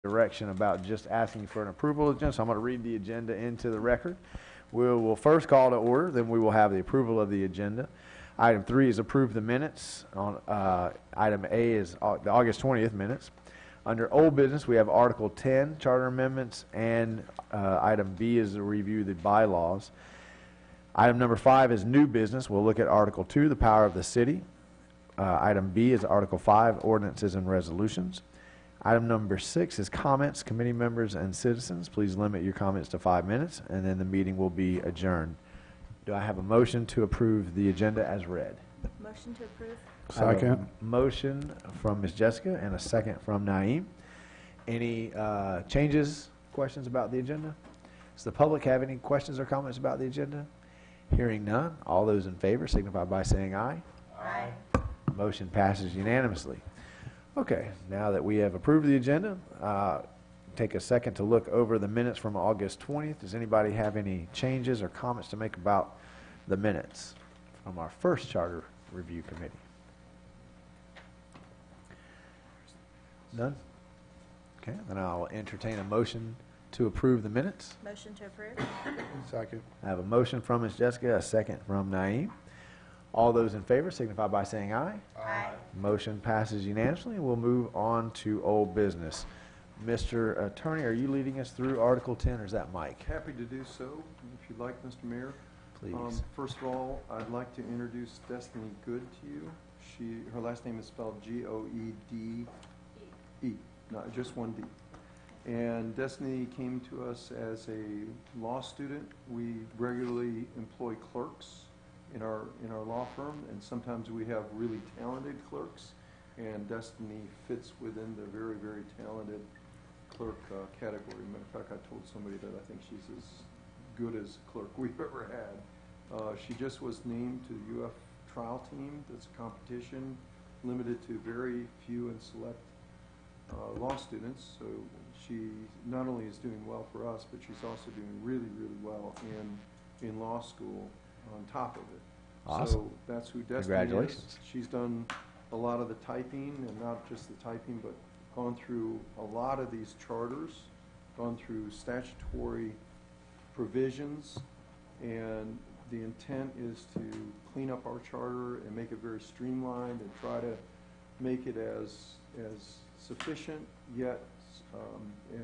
direction about just asking for an approval agenda, so I'm going to read the agenda into the record. We'll first call to order, then we will have the approval of the agenda. Item 3 is approve the minutes. Item A is the August 20th minutes. Under old business, we have Article 10, charter amendments, and item B is to review the bylaws. Item number 5 is new business. We'll look at Article 2, the power of the city. Item B is Article 5, ordinances and resolutions. Item number 6 is comments, committee members, and citizens. Please limit your comments to 5 minutes, and then the meeting will be adjourned. Do I have a motion to approve the agenda as read? Motion to approve. Second. Motion from Ms. Jessica and a second from Naeem. Any changes, questions about the agenda? Does the public have any questions or comments about the agenda? Hearing none, all those in favor signify by saying aye. Aye. Motion passes unanimously. Okay, now that we have approved the agenda, take a second to look over the minutes from August 20th. Does anybody have any changes or comments to make about the minutes from our first Charter Review Committee? None? Okay, then I'll entertain a motion to approve the minutes. Motion to approve. Second. I have a motion from Ms. Jessica, a second from Naeem. All those in favor signify by saying aye. Aye. Motion passes unanimously. We'll move on to old business. Mr. Attorney, are you leading us through Article 10, or is that Mike? Happy to do so, if you'd like, Mr. Mayor. Please. First of all, I'd like to introduce Destiny Good to you. Her last name is spelled G-O-E-D-E, not just one D. And Destiny came to us as a law student. We regularly employ clerks in our law firm, and sometimes we have really talented clerks, and Destiny fits within the very, very talented clerk category. Matter of fact, I told somebody that I think she's as good as clerk we've ever had. She just was named to the UF trial team. That's a competition limited to very few and select law students. So she not only is doing well for us, but she's also doing really, really well in law school on top of it. Awesome. So that's who Destiny Congratulations. is. She's done a lot of the typing, and not just the typing, but gone through a lot of these charters, gone through statutory provisions, and the intent is to clean up our charter and make it very streamlined and try to make it as sufficient yet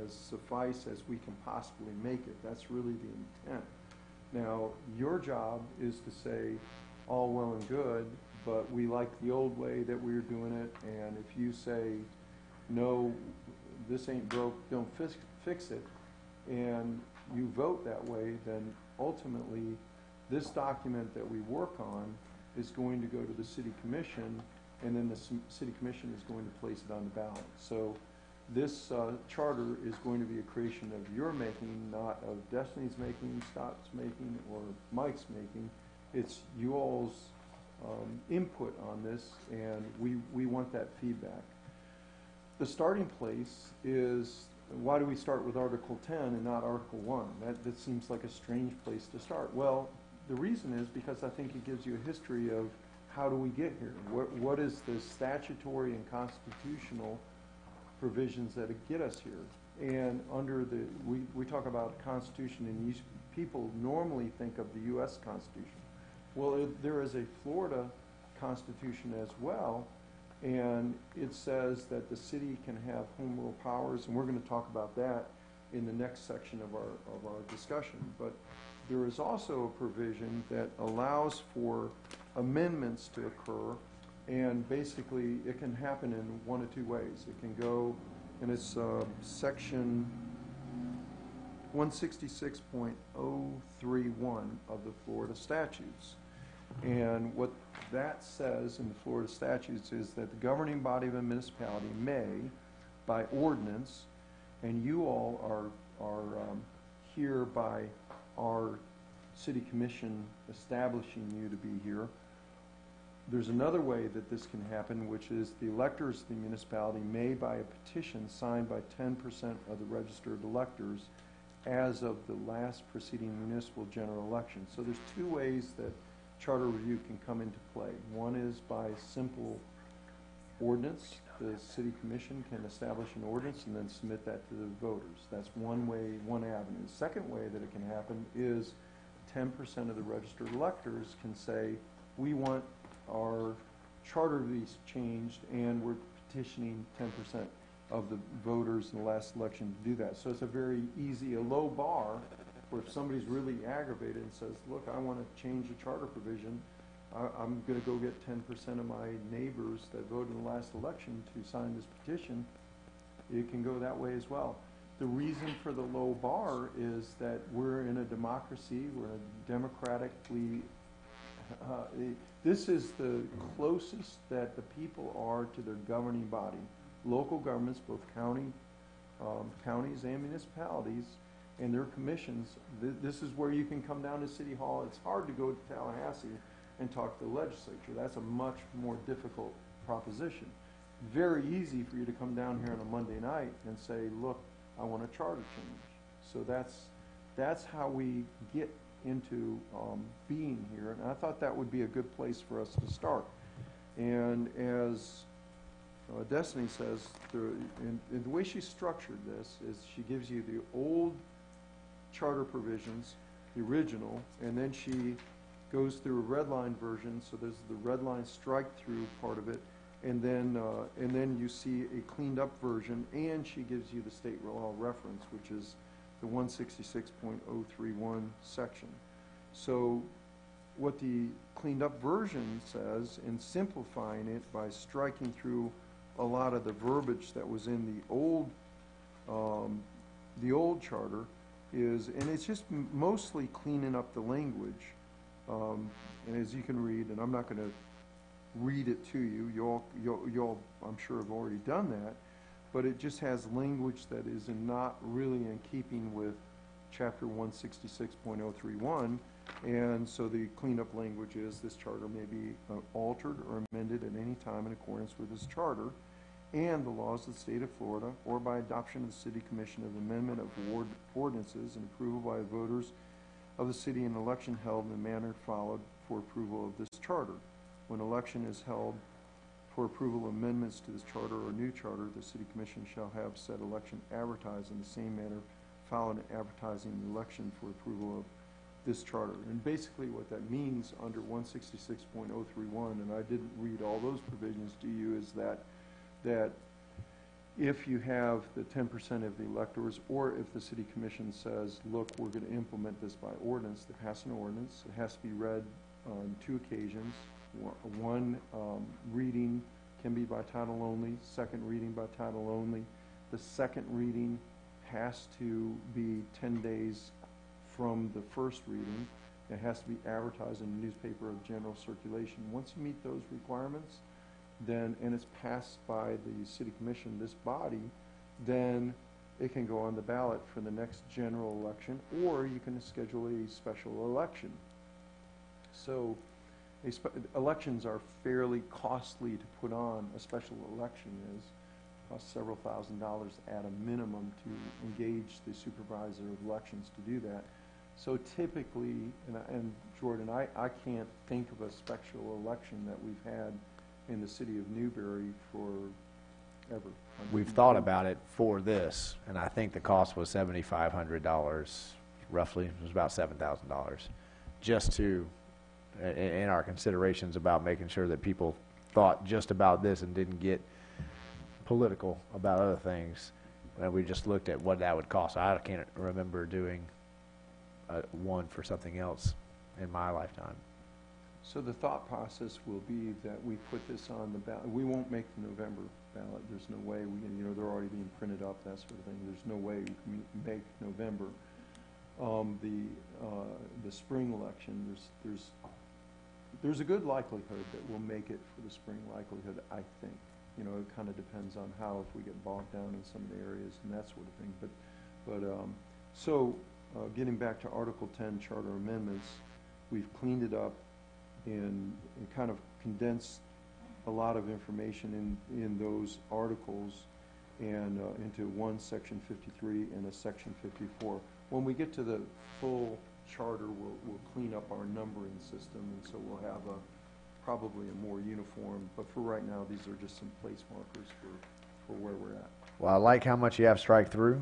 as suffice as we can possibly make it. That's really the intent. Now, your job is to say, all well and good, but we like the old way that we were doing it, and if you say, no, this ain't broke, don't fix it, and you vote that way, then ultimately this document that we work on is going to go to the City Commission, and then the City Commission is going to place it on the ballot. So this charter is going to be a creation of your making, not of Destiny's making, Scott's making, or Mike's making. It's you all's input on this, and we want that feedback. The starting place is, why do we start with Article 10 and not Article 1? That seems like a strange place to start. Well, the reason is because I think it gives you a history of how do we get here? What is the statutory and constitutional provisions that get us here? And under the, we talk about Constitution, and people normally think of the U.S. Constitution. Well, there is a Florida Constitution as well, and it says that the city can have home rule powers, and we're going to talk about that in the next section of our discussion. But there is also a provision that allows for amendments to occur, and basically it can happen in one of two ways. It can go, and it's section 166.031 of the Florida statutes. And what that says in the Florida statutes is that the governing body of a municipality may, by ordinance, and you all are here by our City Commission establishing you to be here. There's another way that this can happen, which is the electors of the municipality may, by a petition signed by 10% of the registered electors as of the last preceding municipal general election. So there's two ways that charter review can come into play. One is by simple ordinance, the city commission can establish an ordinance and then submit that to the voters. That's one way, one avenue. The second way that it can happen is 10% of the registered electors can say, we want our charter to be changed, and we're petitioning 10% of the voters in the last election to do that. So it's a very easy, a low bar, where if somebody's really aggravated and says, look, I want to change the charter provision, I'm going to go get 10% of my neighbors that voted in the last election to sign this petition, it can go that way as well. The reason for the low bar is that we're in a democracy, we're in a democratically, this is the closest that the people are to their governing body. Local governments, both counties and municipalities, and their commissions, this is where you can come down to City Hall. It's hard to go to Tallahassee and talk to the legislature. That's a much more difficult proposition. Very easy for you to come down here on a Monday night and say, look, I want a charter change. So that's how we get into being here. And I thought that would be a good place for us to start. And as Destiny says, and the way she structured this is she gives you the old charter provisions, the original, and then she goes through a red line version, so there's the red line strike through part of it, and then you see a cleaned up version, and she gives you the state law reference, which is the 166.031 section. So what the cleaned up version says, in simplifying it by striking through a lot of the verbiage that was in the old charter, is, and it's just mostly cleaning up the language. And as you can read, and I'm not going to read it to you, you'll I'm sure have already done that, but it just has language that is not really in keeping with chapter 166.031, and so the cleanup language is this charter may be altered or amended at any time in accordance with this charter and the laws of the state of Florida, or by adoption of the city commission of amendment of ordinances and approval by voters of the city, an election held in the manner followed for approval of this charter. When election is held for approval of amendments to this charter or new charter, the city commission shall have said election advertised in the same manner following advertising the election for approval of this charter. And basically what that means under 166.031, and I didn't read all those provisions to you, is that if you have the 10% of the electors, or if the city commission says, look, we're going to implement this by ordinance, they pass an ordinance. It has to be read on 2 occasions. One reading can be by title only, second reading by title only. The second reading has to be 10 days from the first reading. It has to be advertised in the newspaper of general circulation. Once you meet those requirements, then, and it's passed by the city commission, this body, then it can go on the ballot for the next general election, or you can schedule a special election. So elections are fairly costly to put on. A special election costs several $1,000s at a minimum to engage the supervisor of elections to do that. So typically, and Jordan, I can't think of a special election that we've had in the city of Newberry forever. We've thought about it for this, and I think the cost was $7,500, roughly. It was about $7,000, just to, in our considerations about making sure that people thought just about this and didn't get political about other things. And we just looked at what that would cost. I can't remember doing one for something else in my lifetime. So the thought process will be that we put this on the ballot. We won't make the November ballot. There's no way we can, they're already being printed up, that sort of thing. There's no way we can make November. The spring election, there's a good likelihood that we'll make it for the spring likelihood, I think. It kind of depends on how, if we get bogged down in some of the areas and that sort of thing. So getting back to Article 10 Charter Amendments, we've cleaned it up and kind of condensed a lot of information in those articles and into one Section 53 and a Section 54. When we get to the full charter, we'll clean up our numbering system, and so we'll have probably a more uniform, but for right now, these are just some place markers for where we're at. Well, I like how much you have strike through.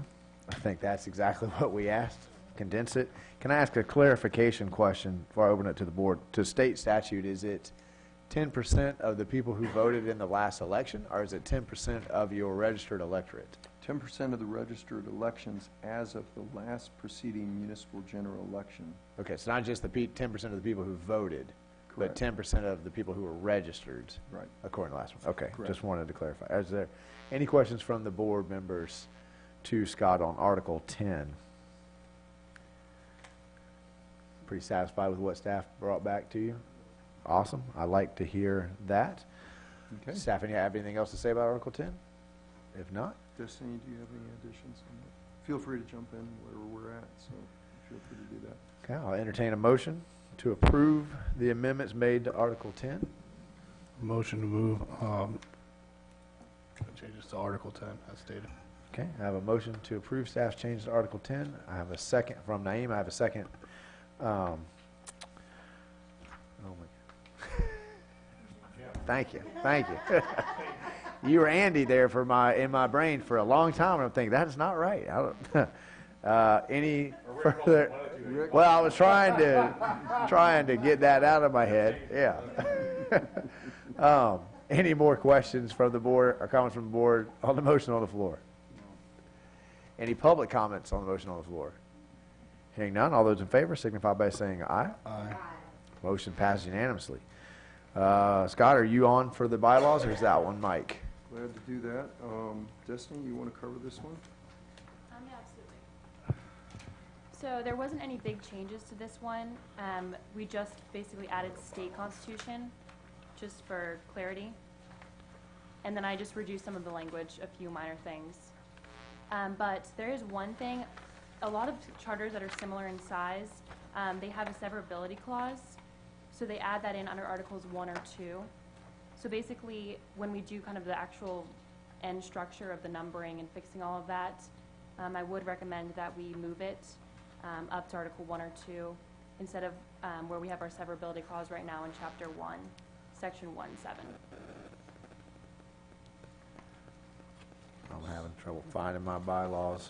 I think that's exactly what we asked. Condense it. Can I ask a clarification question before I open it to the board? To state statute, is it 10% of the people who voted in the last election, or is it 10% of your registered electorate? 10% of the registered elections as of the last preceding municipal general election. Okay, so not just the 10% of the people who voted, but Correct. 10% of the people who were registered, Right. according to the last one. Okay, Correct. just wanted to clarify. Is there any questions from the board members to Scott on Article 10? Pretty satisfied with what staff brought back to you? Awesome. I like to hear that. Okay. Staff, any have anything else to say about Article 10? If not, Destiny, do you have any additions on that? Feel free to jump in where we're at, so feel free to do that. okay, I'll entertain a motion to approve the amendments made to Article 10. Motion to move, changes to Article 10 as stated. Okay, I have a motion to approve staff's change to Article 10. I have a second from Naeem. I have a second. Oh my. Thank you, thank you. You were Andy there in my brain for a long time, and I'm thinking, that is not right. I don't, any further? Well, I was trying to get that out of my head, yeah. Any more questions from the board or comments from the board on the motion on the floor? Any public comments on the motion on the floor? Hearing none, all those in favor signify by saying aye. Aye. Motion passes unanimously. Scott, are you on for the bylaws, or is that one Mike? Glad to do that. Destiny, you want to cover this one? Yeah, absolutely. So there wasn't any big changes to this one. We just basically added state constitution, just for clarity. And then I just reduced some of the language, a few minor things. But there is one thing, a lot of charters that are similar in size, they have a severability clause. So they add that in under Articles 1 or 2. So basically, when we do kind of the actual end structure of the numbering and fixing all of that, I would recommend that we move it up to Article 1 or 2 instead of where we have our severability clause right now in Chapter 1, Section 1-7. I'm having trouble finding my bylaws.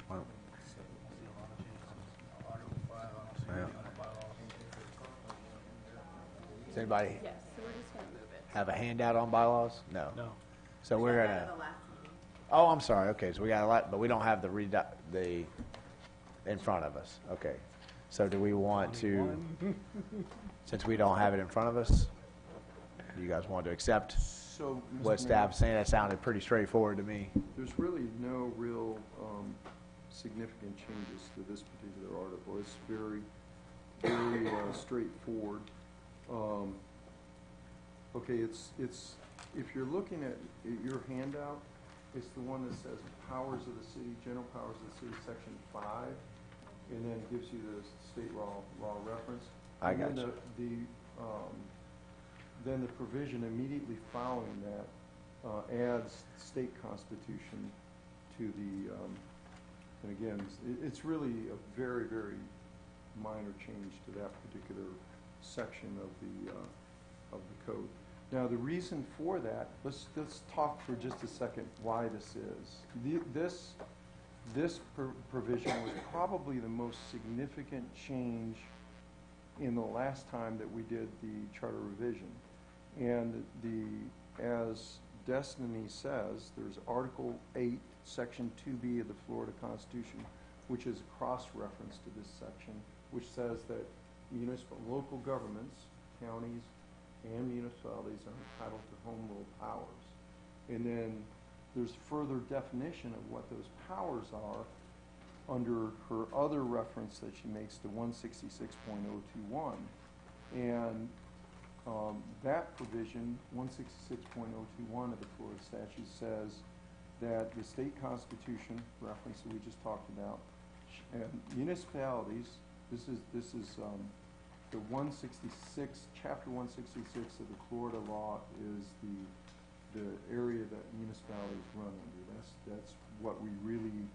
Wow. Yeah. Does anybody Yes, so we're just going to move it. have a handout on bylaws? No. No. So we're gonna. Oh, I'm sorry. Okay, so we got a lot, but we don't have the in front of us. Okay. So do we want to, since we don't have it in front of us, do you guys want to accept So, Mr. what Mayor, staff's saying? That sounded pretty straightforward to me. there's really no real significant changes to this particular article. It's very, very straightforward. Okay, it's if you're looking at your handout, it's the one that says powers of the city, general powers of the city, section 5, and then it gives you the state law reference. I And got then then the provision immediately following that adds state constitution to the, and again, it's really a very, very minor change to that particular section of the code. Now, the reason for that, let's talk for just a second why this is. This provision was probably the most significant change in the last time that we did the charter revision. And as Destiny says, there's Article 8, Section 2B of the Florida Constitution, which is a cross-reference to this section, which says that local governments, counties, and municipalities are entitled to home rule powers. And then there's further definition of what those powers are under her other reference that she makes to 166.021. And that provision, 166.021 of the Florida statute, says that the state constitution reference that we just talked about, and municipalities, this is the 166, chapter 166 of the Florida law is the area that municipalities run under. That's what we really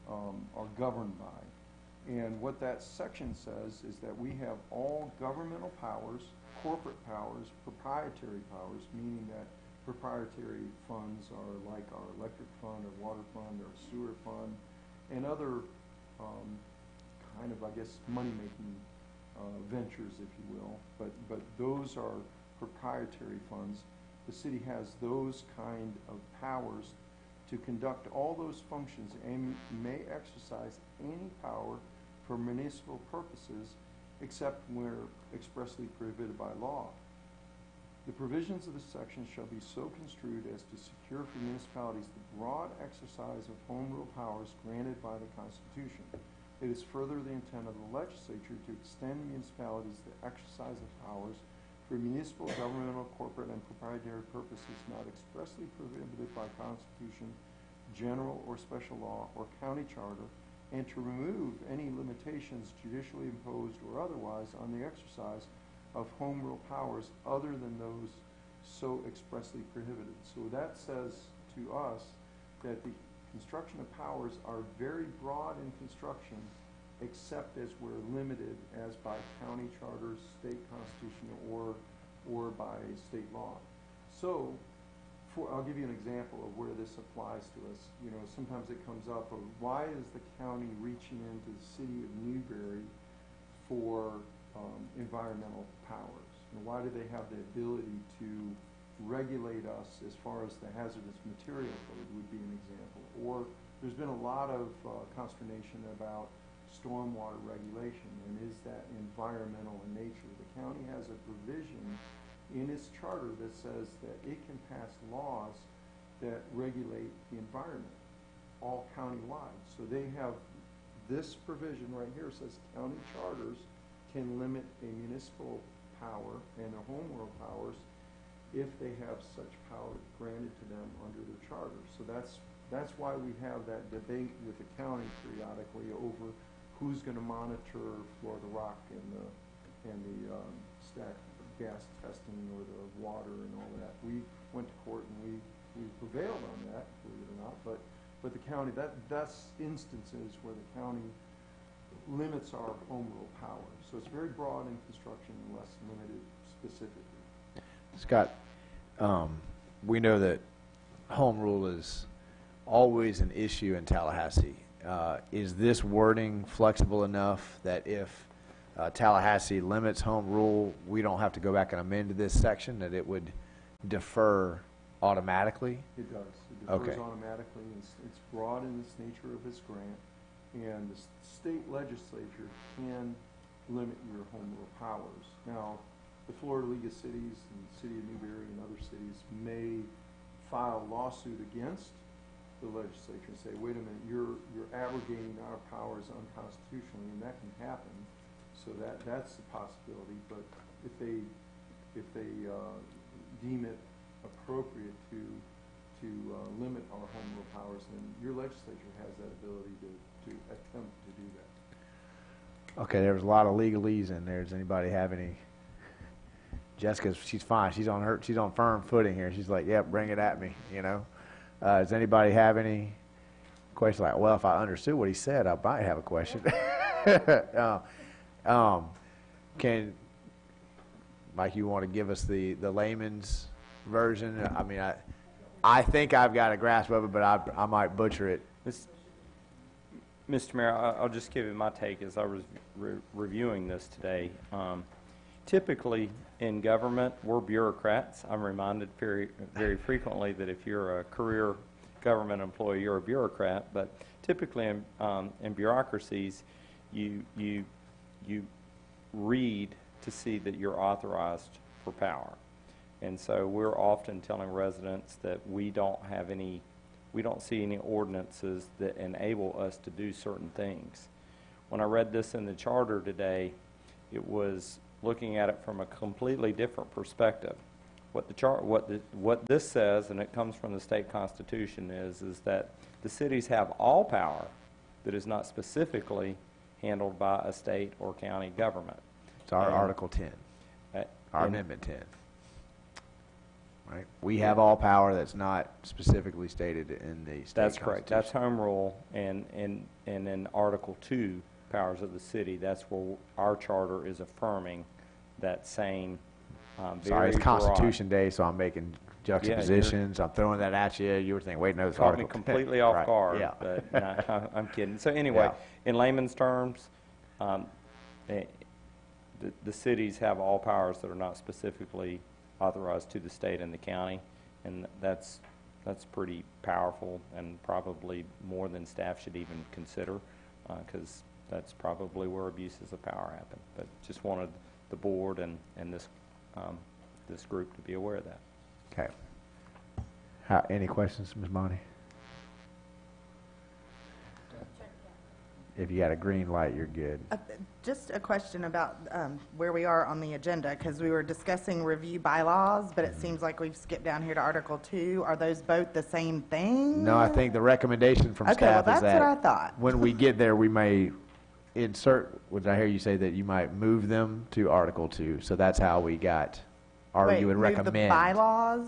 are governed by. And what that section says is that we have all governmental powers, corporate powers, proprietary powers, meaning that proprietary funds are like our electric fund, our water fund, our sewer fund, and other kind of, I guess, money-making ventures, if you will. But those are proprietary funds. The city has those kind of powers to conduct all those functions and may exercise any power for municipal purposes except where expressly prohibited by law. The provisions of this section shall be so construed as to secure for municipalities the broad exercise of home rule powers granted by the Constitution. It is further the intent of the legislature to extend municipalities the exercise of powers for municipal, governmental, corporate, and proprietary purposes not expressly prohibited by Constitution, general or special law, or county charter, and to remove any limitations judicially imposed or otherwise on the exercise of home rule powers other than those so expressly prohibited. So that says to us that the construction of powers are very broad in construction, except as we're limited as by county charters, state constitution, or by state law. So, I'll give you an example of where this applies to us. You know, sometimes it comes up of why is the county reaching into the city of Newberry for environmental powers? And why do they have the ability to regulate us as far as the hazardous material code would be an example? Or there's been a lot of consternation about stormwater regulation, and is that environmental in nature? The county has a provision in its charter that says that it can pass laws that regulate the environment, all countywide. So they have this provision right here says county charters can limit a municipal power and a home rule powers if they have such power granted to them under their charter. So that's why we have that debate with the county periodically over who's going to monitor Florida Rock and the gas testing or the water and all that. We went to court and we prevailed on that, believe it or not. But the county, that's instances where the county limits our home rule power. So it's very broad in construction and less limited specifically. Scott, we know that home rule is always an issue in Tallahassee. Is this wording flexible enough that if Tallahassee limits home rule, we don't have to go back and amend this section, that it would defer automatically? It does. It defers Okay. automatically. It's broad in its nature of its grant, and the state legislature can limit your home rule powers. Now, the Florida League of Cities and the City of Newberry and other cities may file a lawsuit against the legislature and say, wait a minute, you're abrogating our powers unconstitutionally, and that can happen. So that's a possibility. But if they deem it appropriate to limit our home rule powers, then your legislature has that ability to attempt to do that. Okay, there was a lot of legalese in there. Does anybody have any? Jessica, she's fine. She's on firm footing here. She's like, yep, bring it at me, you know. Does anybody have any questions? Like, well, if I understood what he said, I might have a question. Can, Mike, you want to give us the layman's version? I mean, I think I've got a grasp of it, but I might butcher it. Mr. Mayor, I'll just give you my take as I was reviewing this today. Typically, in government, we're bureaucrats. I'm reminded very, very frequently that if you're a career government employee, you're a bureaucrat. But typically, in bureaucracies, you read to see that you're authorized for power. And so we're often telling residents that we don't see any ordinances that enable us to do certain things. When I read this in the charter today, it was looking at it from a completely different perspective. What this says, and it comes from the state constitution, is that the cities have all power that is not specifically handled by a state or county government. It's our Article 10, our and- Amendment 10. Right? We have all power that's not specifically stated in the state That's correct. That's constitution. home rule, and in Article 2 powers of the city, that's where our charter is affirming that same Sorry, very it's Constitution Day, so I'm making juxtapositions. I'm throwing that at you. You were thinking, wait, no, it's Caught me Article 10. completely off Right, guard, yeah. but no, I'm kidding. So anyway, in layman's terms, the cities have all powers that are not specifically authorized to the state and the county, and that's pretty powerful and probably more than staff should even consider, because that's probably where abuses of power happen. But just wanted the board and this group to be aware of that. Okay. Any questions, Ms. Bonnie? If you got a green light, you're good. Just a question about where we are on the agenda, because we were discussing review bylaws, but it seems like we've skipped down here to Article 2. Are those both the same thing? No, I think the recommendation from Okay, well, staff is that's what I that thought. when we get there, we may insert, would I hear you say that you might move them to Article 2? So that's how we got, or Wait, you would move recommend. the bylaws?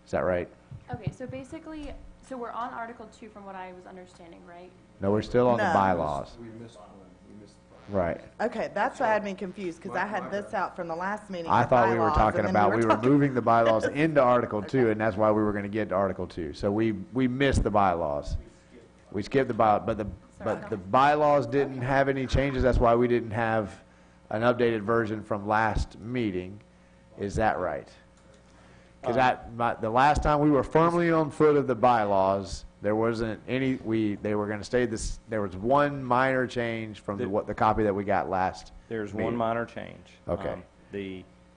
Is that right? Okay, so basically, so we're on Article 2 from what I was understanding, right? No, we're still on the No. bylaws. We missed one. We missed Right. Okay, that's what had me confused, because I had this out from the last meeting. I the thought we were bylaws, talking and then about, we were talking- moving the bylaws into Article 2, and that's why we were going to get to Article 2. So we missed the bylaws. We skipped the but the bylaws didn't have any changes. That's why we didn't have an updated version from last meeting. Is that right? Because the last time we were firmly on foot of the bylaws, there wasn't any, they were going to stay this, there was one minor change from the copy that we got last. There's meeting. one minor change. Okay.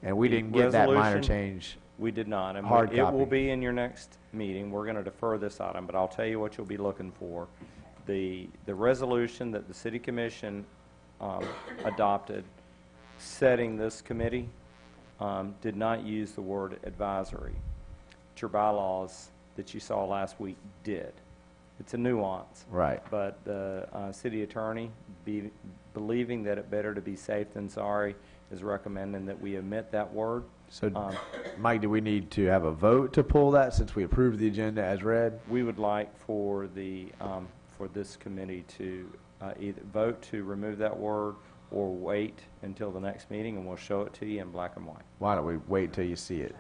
And we didn't get that minor resolution- change. We did not, and Hard it will copy. be in your next meeting. We're going to defer this item, but I'll tell you what you'll be looking for. The resolution that the city commission adopted setting this committee did not use the word advisory. Your bylaws that you saw last week did. It's a nuance. Right. But the city attorney, believing that it better to be safe than sorry, is recommending that we omit that word. So, Mike, do we need to have a vote to pull that since we approved the agenda as read? We would like for this committee to either vote to remove that word or wait until the next meeting, and we'll show it to you in black and white. Why don't we wait till you see it?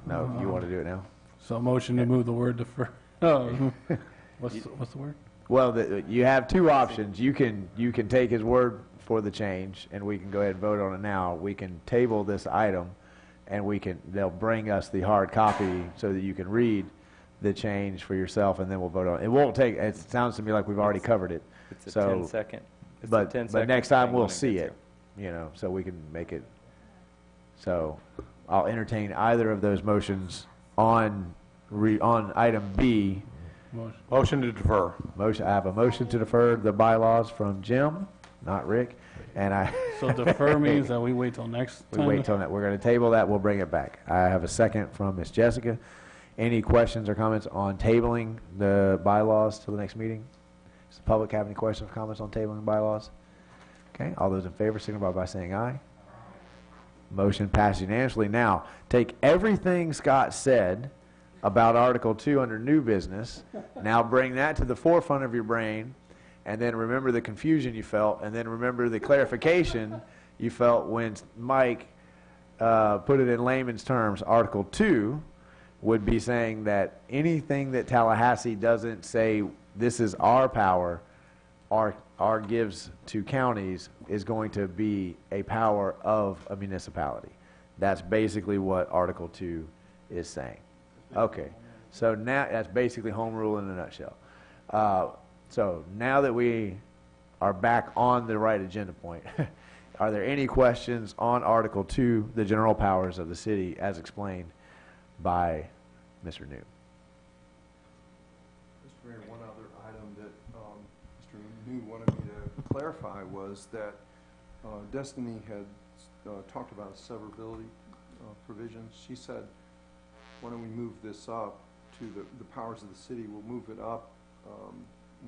No, you want to do it now? So motion to move the word defer. Oh, what's the word? Well, you have two options. You can take his word for the change, and we can go ahead and vote on it now. We can table this item, and they'll bring us the hard copy so that you can read the change for yourself, and then we'll vote on it. It won't take, it sounds to me like we've already covered it. It's a So, 10-second. But next time thing we'll when it see gets it, so we can make it. So I'll entertain either of those motions on item B. Motion to defer. I have a motion to defer the bylaws from Jim, not Rick, and So defer means that we wait till next we time? wait till that. We're going to table that. We'll bring it back. I have a second from Ms. Jessica. Any questions or comments on tabling the bylaws till the next meeting? Does the public have any questions or comments on tabling bylaws? Okay, all those in favor signify by saying aye. Motion passes unanimously. Now, take everything Scott said about Article 2 under new business, now bring that to the forefront of your brain, and then remember the confusion you felt, and then remember the clarification you felt when Mike put it in layman's terms. Article 2 would be saying that anything that Tallahassee doesn't say this is our power, our gives to counties is going to be a power of a municipality. That's basically what Article 2 is saying. Okay, so now that's basically home rule in a nutshell. So now that we are back on the right agenda point, are there any questions on Article 2, the general powers of the city as explained by Mr. New? Mr. Mayor, one other item that Mr. New wanted me to clarify was that Destiny had talked about severability provisions. She said, why don't we move this up to the powers of the city? We'll move it up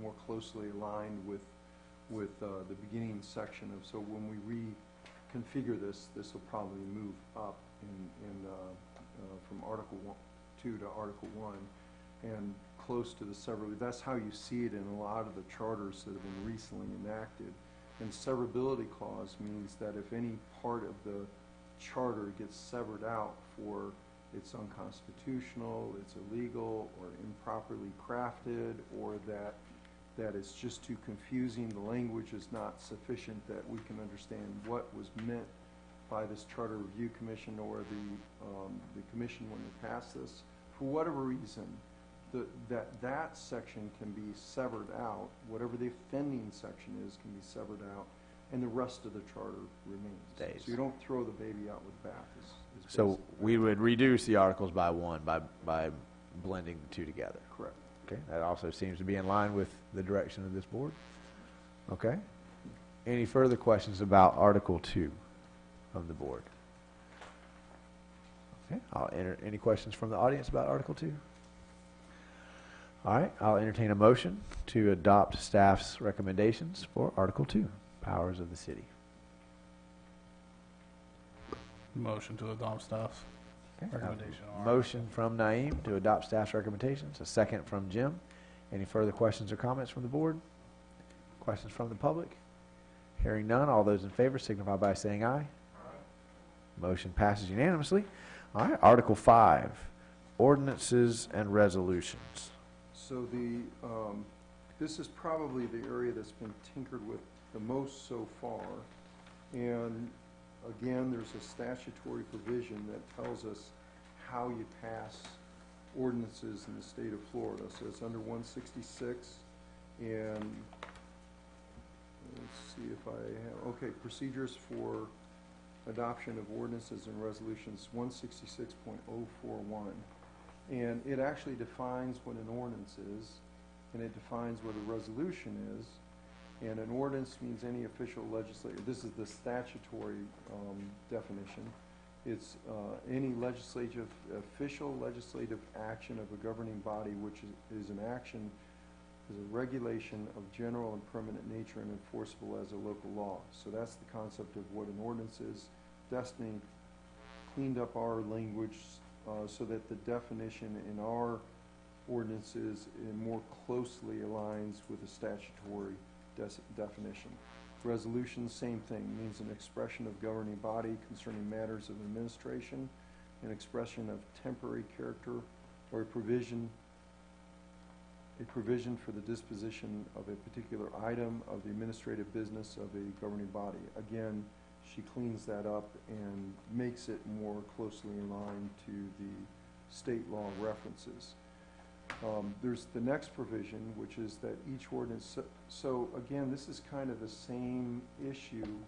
more closely aligned with the beginning section of, so when we reconfigure this will probably move up from Article 2 to Article 1 and close to the severability. That's how you see it in a lot of the charters that have been recently enacted. And severability clause means that if any part of the charter gets severed out for it's unconstitutional, it's illegal, or improperly crafted, or that it's just too confusing, the language is not sufficient that we can understand what was meant by this Charter Review Commission or the commission when they passed this, for whatever reason, that section can be severed out, whatever the offending section is can be severed out, and the rest of the charter remains. Stays. So you don't throw the baby out with the bath. Is So basically we would reduce the articles by one by blending the two together. correct. Okay, that also seems to be in line with the direction of this board. Okay. Any further questions about Article 2 of the board? Okay, I'll enter, any questions from the audience about Article 2? All right, I'll entertain a motion to adopt staff's recommendations for Article 2, powers of the city. Motion to adopt staff's Okay, recommendation. motion from Naeem to adopt staff's recommendations, a second from Jim. Any further questions or comments from the board? Questions from the public? Hearing none, all those in favor signify by saying aye. Motion passes unanimously. All right, Article 5, ordinances and resolutions. So this is probably the area that's been tinkered with the most so far. And again, there's a statutory provision that tells us how you pass ordinances in the state of Florida. So it's under 166, and let's see if I have, okay, procedures for adoption of ordinances and resolutions, 166.041. And it actually defines what an ordinance is, and it defines what a resolution is. And an ordinance means any official legislative, this is the statutory definition. It's any official legislative action of a governing body which is an action, is a regulation of general and permanent nature and enforceable as a local law. So that's the concept of what an ordinance is. Destiny cleaned up our language so that the definition in our ordinances more closely aligns with the statutory definition. Resolution, same thing, means an expression of governing body concerning matters of administration, an expression of temporary character, or a provision for the disposition of a particular item of the administrative business of a governing body. Again, she cleans that up and makes it more closely in line to the state law references. There's the next provision, which is that each ordinance, so again, this is kind of the same issue.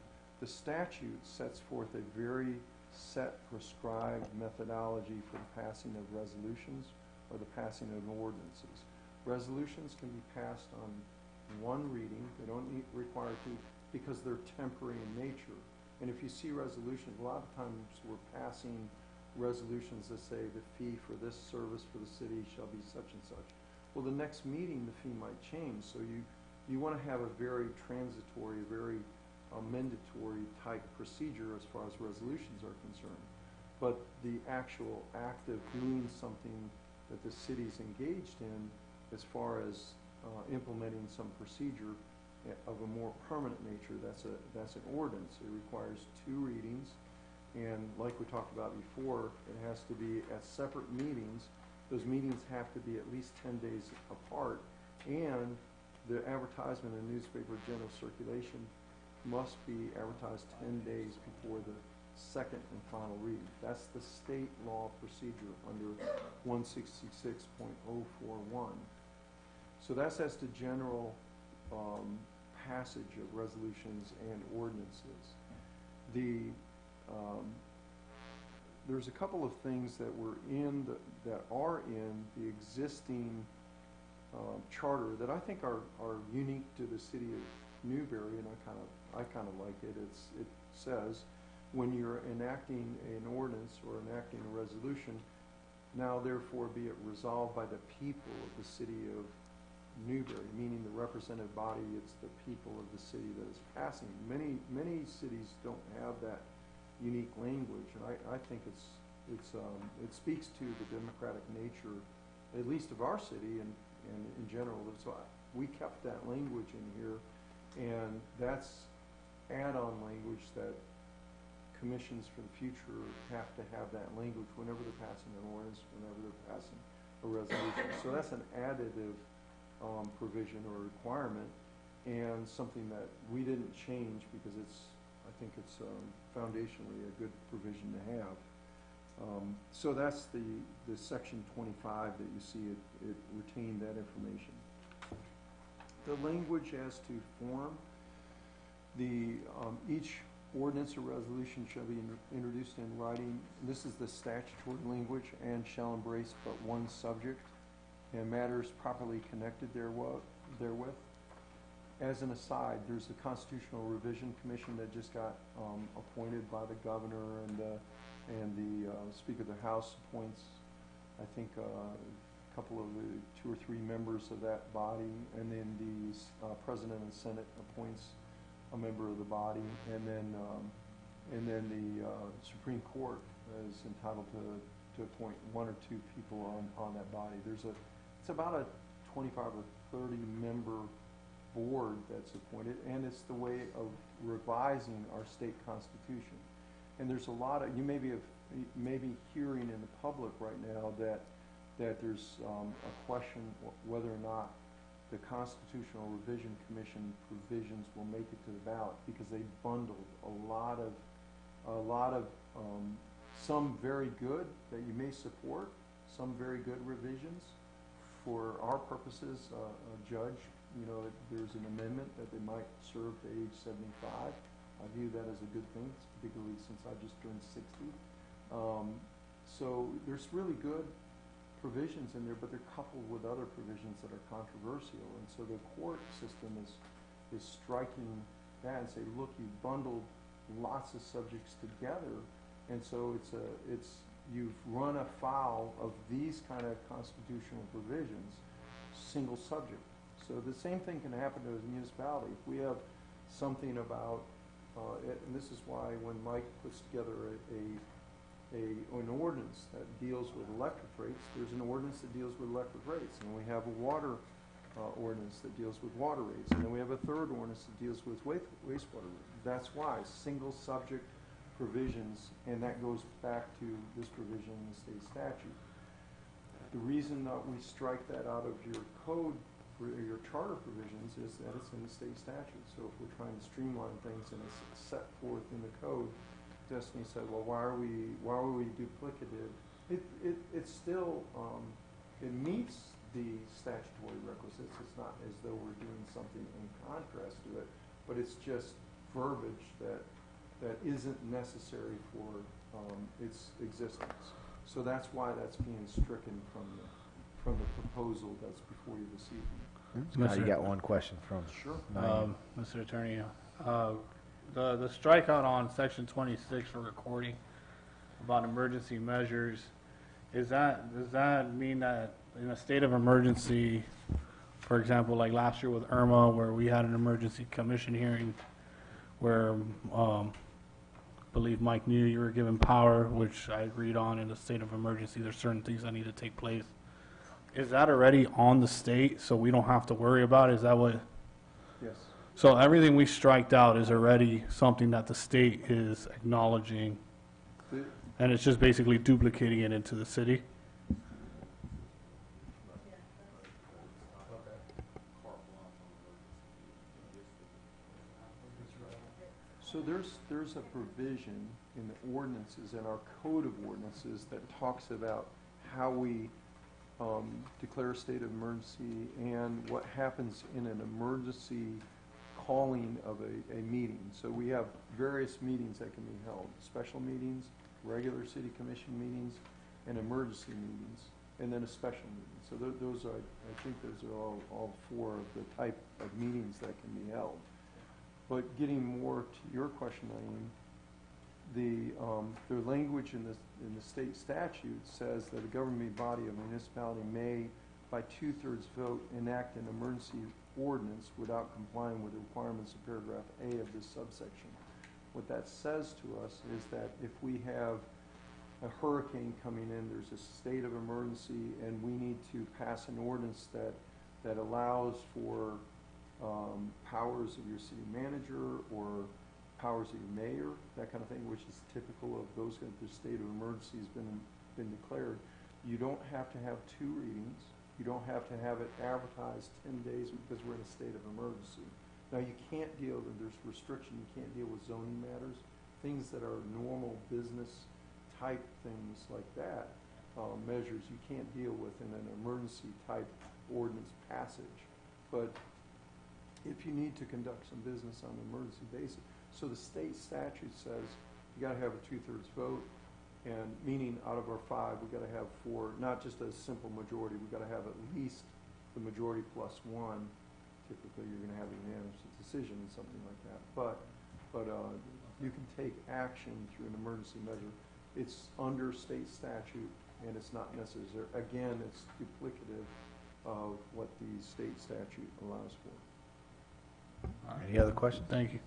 The statute sets forth a very set prescribed methodology for the passing of resolutions or the passing of ordinances. Resolutions can be passed on one reading. They don't require two because they're temporary in nature. And if you see resolutions, a lot of times we're passing resolutions that say the fee for this service for the city shall be such and such. Well, the next meeting, the fee might change. So you want to have a very transitory, very mandatory type procedure as far as resolutions are concerned. But the actual act of doing something that the city's engaged in as far as implementing some procedure of a more permanent nature, that's an ordinance. It requires two readings. And like we talked about before, it has to be at separate meetings. Those meetings have to be at least 10 days apart. And the advertisement in newspaper general circulation must be advertised 10 days before the second and final reading. That's the state law procedure under 166.041. So that's as to general passage of resolutions and ordinances. There's a couple of things that were that are in the existing charter that I think are unique to the city of Newberry, and I kind of like it. It says when you're enacting an ordinance or enacting a resolution, now therefore be it resolved by the people of the city of Newberry, meaning the representative body. It's the people of the city that is passing. Many cities don't have that unique language, and I think it speaks to the democratic nature, at least of our city and in general. So we kept that language in here, and that's add-on language that commissions for the future have to have that language whenever they're passing an ordinance, whenever they're passing a resolution. So that's an additive provision or requirement, and something that we didn't change because I think it's foundationally a good provision to have. So that's the section 25 that you see, it retained that information. The language as to form, each ordinance or resolution shall be introduced in writing. This is the statutory language, and shall embrace but one subject and matters properly connected therewith. As an aside, there's the Constitutional Revision Commission that just got appointed by the governor, and the Speaker of the House appoints, I think, a couple of the 2 or 3 members of that body, and then the President and Senate appoints a member of the body, and then the Supreme Court is entitled to appoint 1 or 2 people on that body. It's about a 25 or 30 member board that's appointed, and it's the way of revising our state constitution. And there's a lot of, you may be hearing in the public right now that there's a question whether or not the Constitutional Revision Commission provisions will make it to the ballot, because they bundled a lot of some very good that you may support, some very good revisions. For our purposes, a judge, there's an amendment that they might serve to age 75. I view that as a good thing, particularly since I just turned 60. So there's really good provisions in there, but they're coupled with other provisions that are controversial. And so the court system is striking that and say, look, you bundled lots of subjects together, and so you've run afoul of these kind of constitutional provisions, single subject. So the same thing can happen to a municipality. If we have something about and this is why when Mike puts together an ordinance that deals with electric rates, there's an ordinance that deals with electric rates, and we have a water ordinance that deals with water rates, and then we have a third ordinance that deals with wastewater rates. That's why single subject provisions, and that goes back to this provision in the state statute. The reason that we strike that out of your code, your charter provisions, is that it's in the state statute. So if we're trying to streamline things and it's set forth in the code, Destiny said, well, why are we duplicative? It's still, it meets the statutory requisites. It's not as though we're doing something in contrast to it, but it's just verbiage that isn't necessary for its existence. So that's why that's being stricken from the proposal that's before you this evening. Now you got one question from. Sure. Mr. Attorney, the strikeout on section 26 for recording about emergency measures, does that mean that in a state of emergency, for example, like last year with Irma, where we had an emergency commission hearing where I believe Mike knew you were given power, which I agreed on, in a state of emergency, there's certain things that need to take place. Is that already on the state, so we don't have to worry about it? Is that what? Yes. So everything we striked out is already something that the state is acknowledging, and it's just basically duplicating it into the city? So there's a provision in the ordinances, in our code of ordinances, that talks about how we declare a state of emergency and what happens in an emergency calling of a meeting. So we have various meetings that can be held: special meetings, regular city commission meetings, and emergency meetings, and then a special meeting. So those are, I think those are all four of the type of meetings that can be held. But getting more to your question, Naeem, the language in the state statute says that a governing body of a municipality may, by 2/3 vote, enact an emergency ordinance without complying with the requirements of paragraph A of this subsection. What that says to us is that if we have a hurricane coming in, there's a state of emergency, and we need to pass an ordinance that allows for powers of your city manager or powers of your mayor, that kind of thing, which is typical of those, the state of emergency has been declared. You don't have to have 2 readings. You don't have to have it advertised 10 days because we're in a state of emergency. Now, you can't deal, there's restriction, you can't deal with zoning matters, things that are normal business type things like that, measures you can't deal with in an emergency type ordinance passage. But if you need to conduct some business on an emergency basis, so the state statute says you gotta have a 2/3 vote, and meaning out of our 5, we gotta have 4, not just a simple majority, we gotta have at least the majority plus 1. Typically, you're gonna have a unanimous decision in something like that. But you can take action through an emergency measure. It's under state statute, and it's not necessary. Again, it's duplicative of what the state statute allows for. Any other questions? Thank you.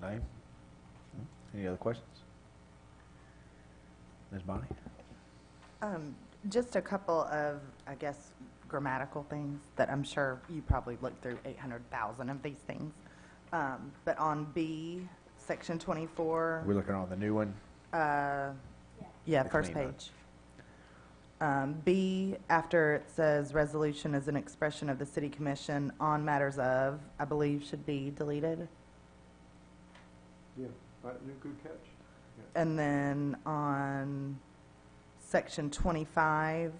Naeem? Any other questions? Ms. Bonnie? Just a couple of, I guess, grammatical things that I'm sure you probably looked through 800,000 of these things. But on B, section 24. We're looking on the new one. Yeah, The first clean one. page. B, after it says resolution is an expression of the city commission on matters of, I believe should be deleted. Yeah, good catch. And then on section 25,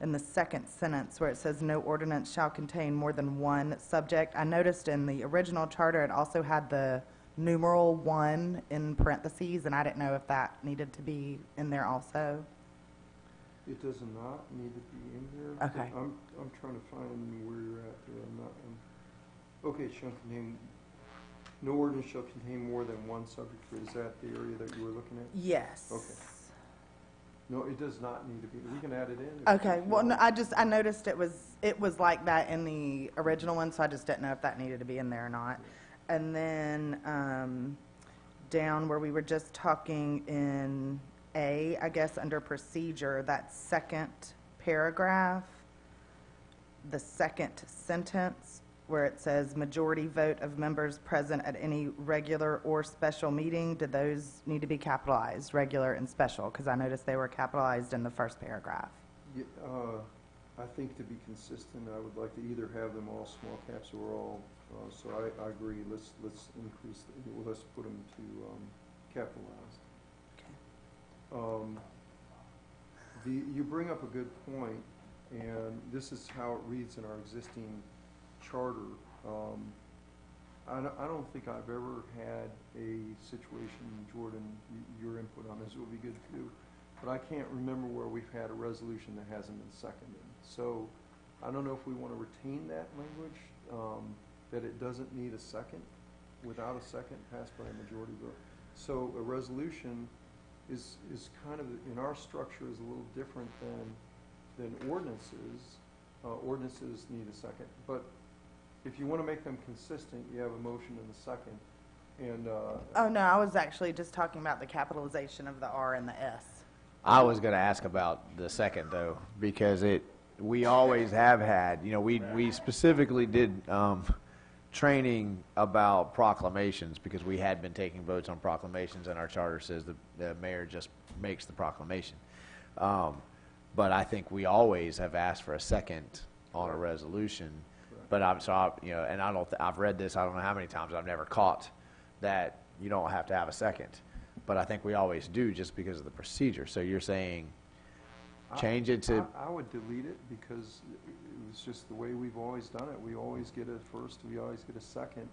in the second sentence where it says no ordinance shall contain more than one subject, I noticed in the original charter it also had the numeral 1 in parentheses, and I didn't know if that needed to be in there also. It does not need to be in there. Okay. I'm trying to find where you're at there. Okay, shall contain, no ordinance shall contain more than one subject. Is that the area that you were looking at? Yes. Okay. No, it does not need to be. We can add it in. Okay, well, no, I noticed it was like that in the original one, so I just didn't know if that needed to be in there or not. And then, down where we were just talking in A, I guess, under procedure, that second paragraph, the second sentence, where it says majority vote of members present at any regular or special meeting, do those need to be capitalized, regular and special? Because I noticed they were capitalized in the first paragraph. Yeah, I think to be consistent, I would like to either have them all small caps or all, so I agree. Let's increase, let's put them to capitalized. You bring up a good point, and this is how it reads in our existing charter. I don't think I've ever had a situation, Jordan, your input on this would be good too, but I can't remember where we've had a resolution that hasn't been seconded. So I don't know if we want to retain that language, that it doesn't need a second, without a second passed by a majority vote. So a resolution is kind of, in our structure, is a little different than ordinances. Ordinances need a second, but if you want to make them consistent, you have a motion and a second. And Oh, no, I was actually just talking about the capitalization of the R and the S. I was going to ask about the second, though, because we always have had, we specifically did training about proclamations because we had been taking votes on proclamations, and our charter says the mayor just makes the proclamation. But I think we always have asked for a second on a resolution. But I've read this, I don't know how many times, I've never caught that you don't have to have a second. But I think we always do just because of the procedure. So you're saying change it to... I would delete it because it was just the way we've always done it. We always get a first, we always get a second.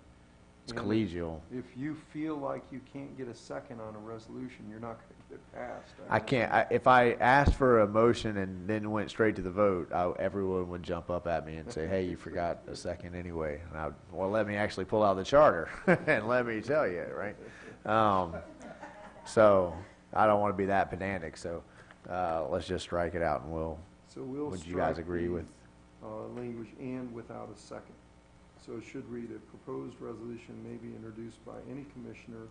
It's And collegial. If you feel like you can't get a second on a resolution, you're not going to get it passed. I can't, if I asked for a motion and then went straight to the vote, everyone would jump up at me and say, hey, you forgot a second anyway. And well, let me actually pull out the charter and let me tell you, right? So I don't want to be that pedantic, so let's just strike it out and would you guys strike agree the, with? language and without a second. So it should read, a proposed resolution may be introduced by any commissioner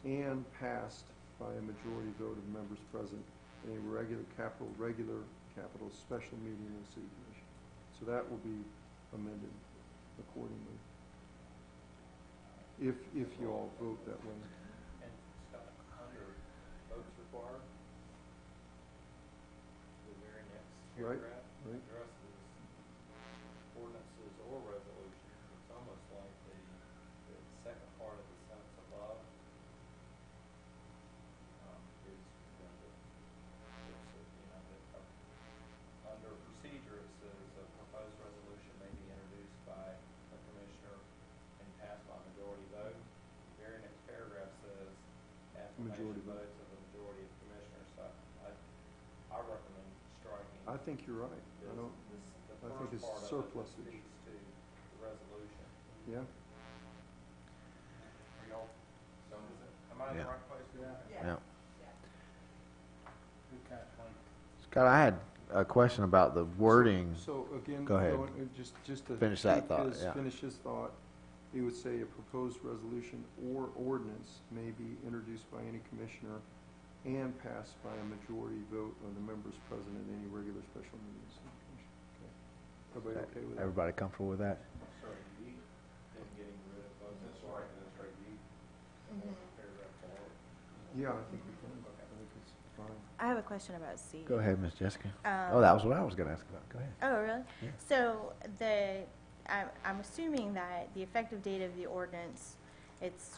and passed by a majority vote of members present in a regular, capital special meeting of the city commission. So that will be amended accordingly. if you all vote that way. And Scott, under votes required, the very next Right, paragraph right. addresses ordinances or resolutions. It's almost like the second part of the sentence above is, under procedure, it says a proposed resolution may be introduced by a commissioner and passed by majority vote. The very next paragraph says Majority affirmative vote. votes of the majority of commissioners. So I recommend striking. I think you're right. I don't, I think it's surplusage. Speaks to the resolution. Yeah? Are y'all, so is it, am I in Yeah. the right place? Yeah. Good catch, Mike. Scott, I had a question about the wording. So again, Go ahead. Just to. Finish that take thought, his- yeah. Finish his thought, he would say a proposed resolution or ordinance may be introduced by any commissioner and passed by a majority vote of the members present at any regular special meeting of the city commission. Okay. Everybody okay with that? Everybody comfortable with that? Sorry, you, then getting rid of both, that's right, that's right, you, paragraph 4. Yeah, I think we can. I think it's fine. I have a question about C. Go ahead, Miss Jessica. Um, Oh, that was what I was gonna ask about. Go ahead. Oh, really? Yeah. So I'm assuming that the effective date of the ordinance,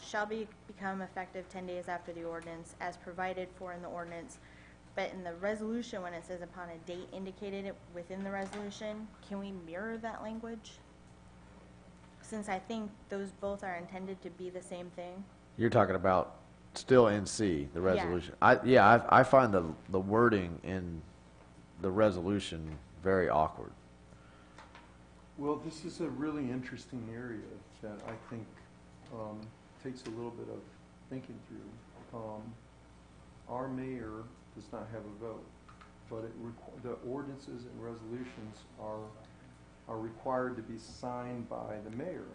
shall become effective 10 days after the ordinance as provided for in the ordinance. But in the resolution, when it says upon a date indicated within the resolution, can we mirror that language? Since I think those both are intended to be the same thing. You're talking about still in C, the Yeah. resolution. I find the wording in the resolution very awkward. Well, this is a really interesting area that I think takes a little bit of thinking through. Our mayor does not have a vote, but the ordinances and resolutions are required to be signed by the mayor.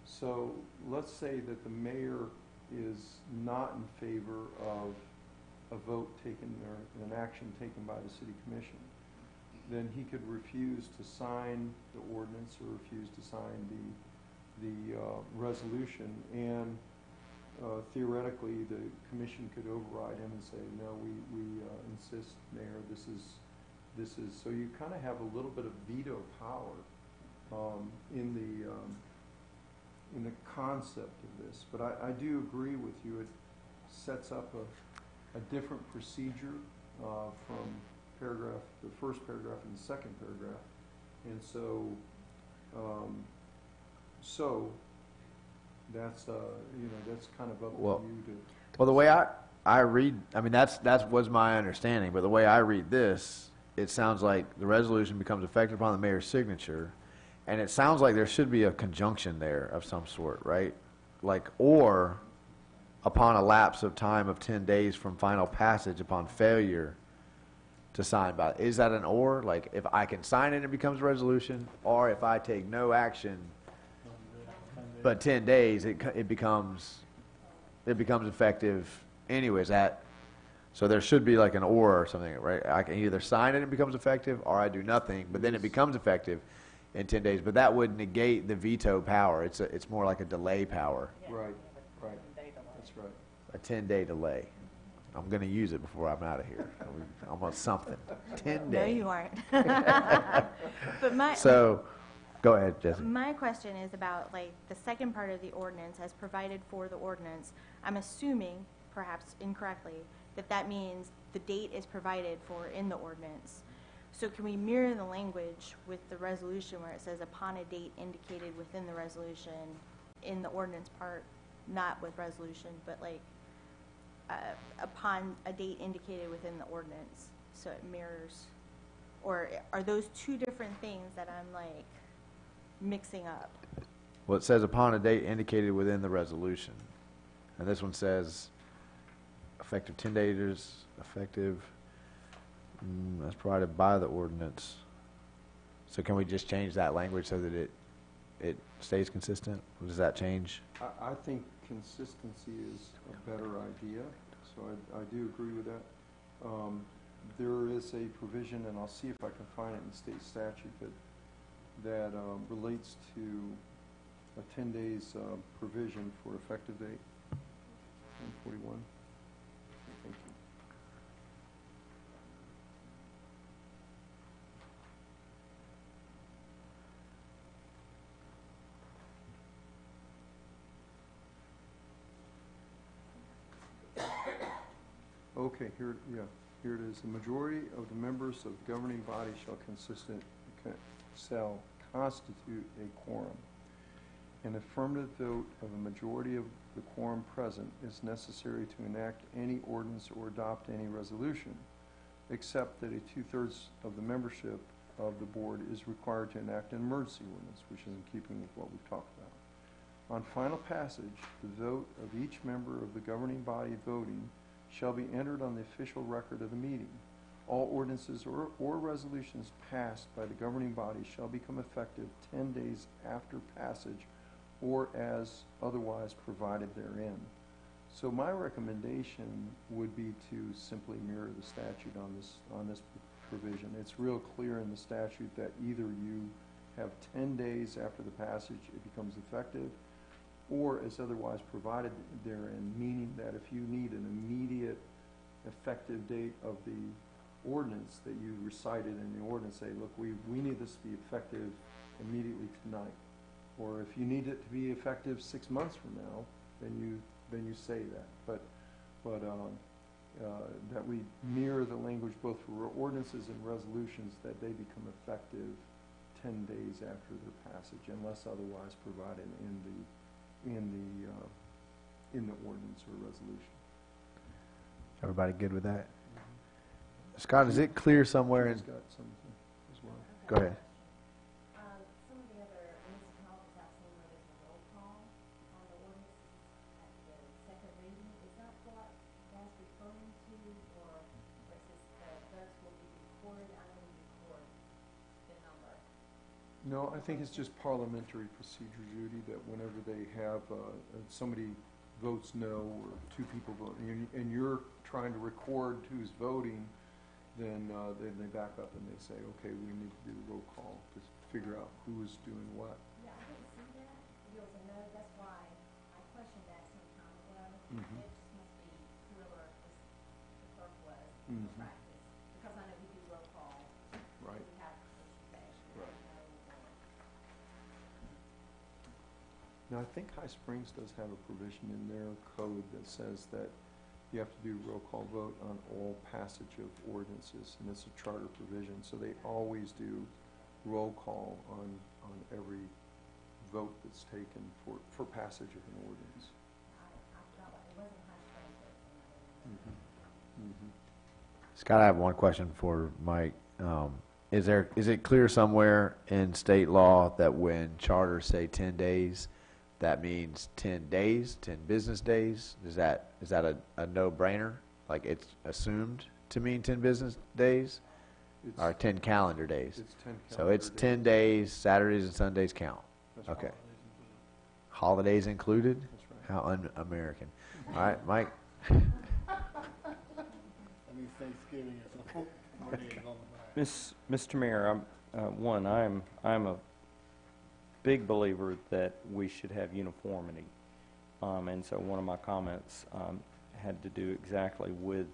So let's say that the mayor is not in favor of a vote taken or an action taken by the city commission. Then he could refuse to sign the ordinance or refuse to sign the resolution, and theoretically, the commission could override him and say, no, we insist, Mayor, this is, so you kind of have a little bit of veto power in the concept of this. But I do agree with you, it sets up a different procedure from the first paragraph and the second paragraph. And so, that's, that's kind of up Well- to you to. Well, the way I read, I mean, that's was my understanding, but the way I read this, it sounds like the resolution becomes effective upon the mayor's signature, and it sounds like there should be a conjunction there of some sort, right? Like, or upon a lapse of time of 10 days from final passage upon failure to sign by. Is that an or? Like, if I can sign it, it becomes a resolution, or if I take no action, but 10 days, it becomes effective anyways. So there should be like an or something, right? I can either sign it and it becomes effective, or I do nothing, but then it becomes effective in 10 days. But that would negate the veto power. It's more like a delay power, Right, right, that's right. a 10-day delay. I'm going to use it before I'm out of here. Almost something. 10 No, days. you aren't. But So, go ahead, Jesse. my question is about, like, the second part of the ordinance as provided for the ordinance. I'm assuming, perhaps incorrectly, that means the date is provided for in the ordinance. So can we mirror the language with the resolution where it says upon a date indicated within the resolution in the ordinance part, not with resolution, but like upon a date indicated within the ordinance, so it mirrors? Or are those two different things that I'm like mixing up? Well, it says upon a date indicated within the resolution. And this one says effective 10 days, effective, as provided by the ordinance. So can we just change that language so that it stays consistent? Does that change? I think consistency is a better idea, so I do agree with that. There is a provision, and I'll see if I can find it in state statute, that relates to a 10 days provision for effective date? 10/41? Thank you. Okay, here it is. The majority of the members of the governing body shall constitute a quorum. An affirmative vote of a majority of the quorum present is necessary to enact any ordinance or adopt any resolution, except that a two-thirds of the membership of the board is required to enact an emergency ordinance, which is in keeping with what we've talked about. On final passage, the vote of each member of the governing body voting shall be entered on the official record of the meeting. All ordinances or resolutions passed by the governing body shall become effective 10 days after passage or as otherwise provided therein. So my recommendation would be to simply mirror the statute on this provision. It's real clear in the statute that either you have 10 days after the passage it becomes effective, or as otherwise provided therein, meaning that if you need an immediate effective date of the ordinance that you recited in the ordinance, say, look, we need this to be effective immediately tonight. Or if you need it to be effective 6 months from now, then you say that. But that we mirror the language both for ordinances and resolutions, that they become effective 10 days after their passage, unless otherwise provided in the ordinance or resolution. Everybody good with that? Scott, is it clear somewhere in, He's got something as well. go ahead. Some of the other municipalities I've seen where there's a roll call on the ordinance at the second reading, is that what that's referring to, or it says votes will be recorded? I know you record the number. No, I think it's just parliamentary procedure, Judy, that whenever they have, somebody votes no, or two people vote, and you're trying to record who's voting, then they back up and they say, okay, we need to do a roll call to figure out who is doing what. Yeah, I didn't see that. It was a no, that's why I questioned that some time ago. Mhm. It just must be whoever the clerk was in Mhm. practice, because I know we do roll call. Right. We have participation. Right. Now, I think High Springs does have a provision in their code that says that you have to do roll call vote on all passage of ordinances, and it's a charter provision, so they always do roll call on every vote that's taken for passage of an ordinance. I felt like it wasn't High Springs, but Mhm. Scott, I have one question for Mike. Is it clear somewhere in state law that when charters say 10 days, that means 10 days, 10 business days? Is that a no-brainer? Like it's assumed to mean 10 business days It's- or 10 calendar days? It's 10 So calendar it's 10 days, Saturdays and Sundays count. That's Okay. right. Holidays included? That's right. How un-American. All right, Mike? That means Thanksgiving is on the back. Mr. Mayor, I'm a big believer that we should have uniformity. And so one of my comments had to do exactly with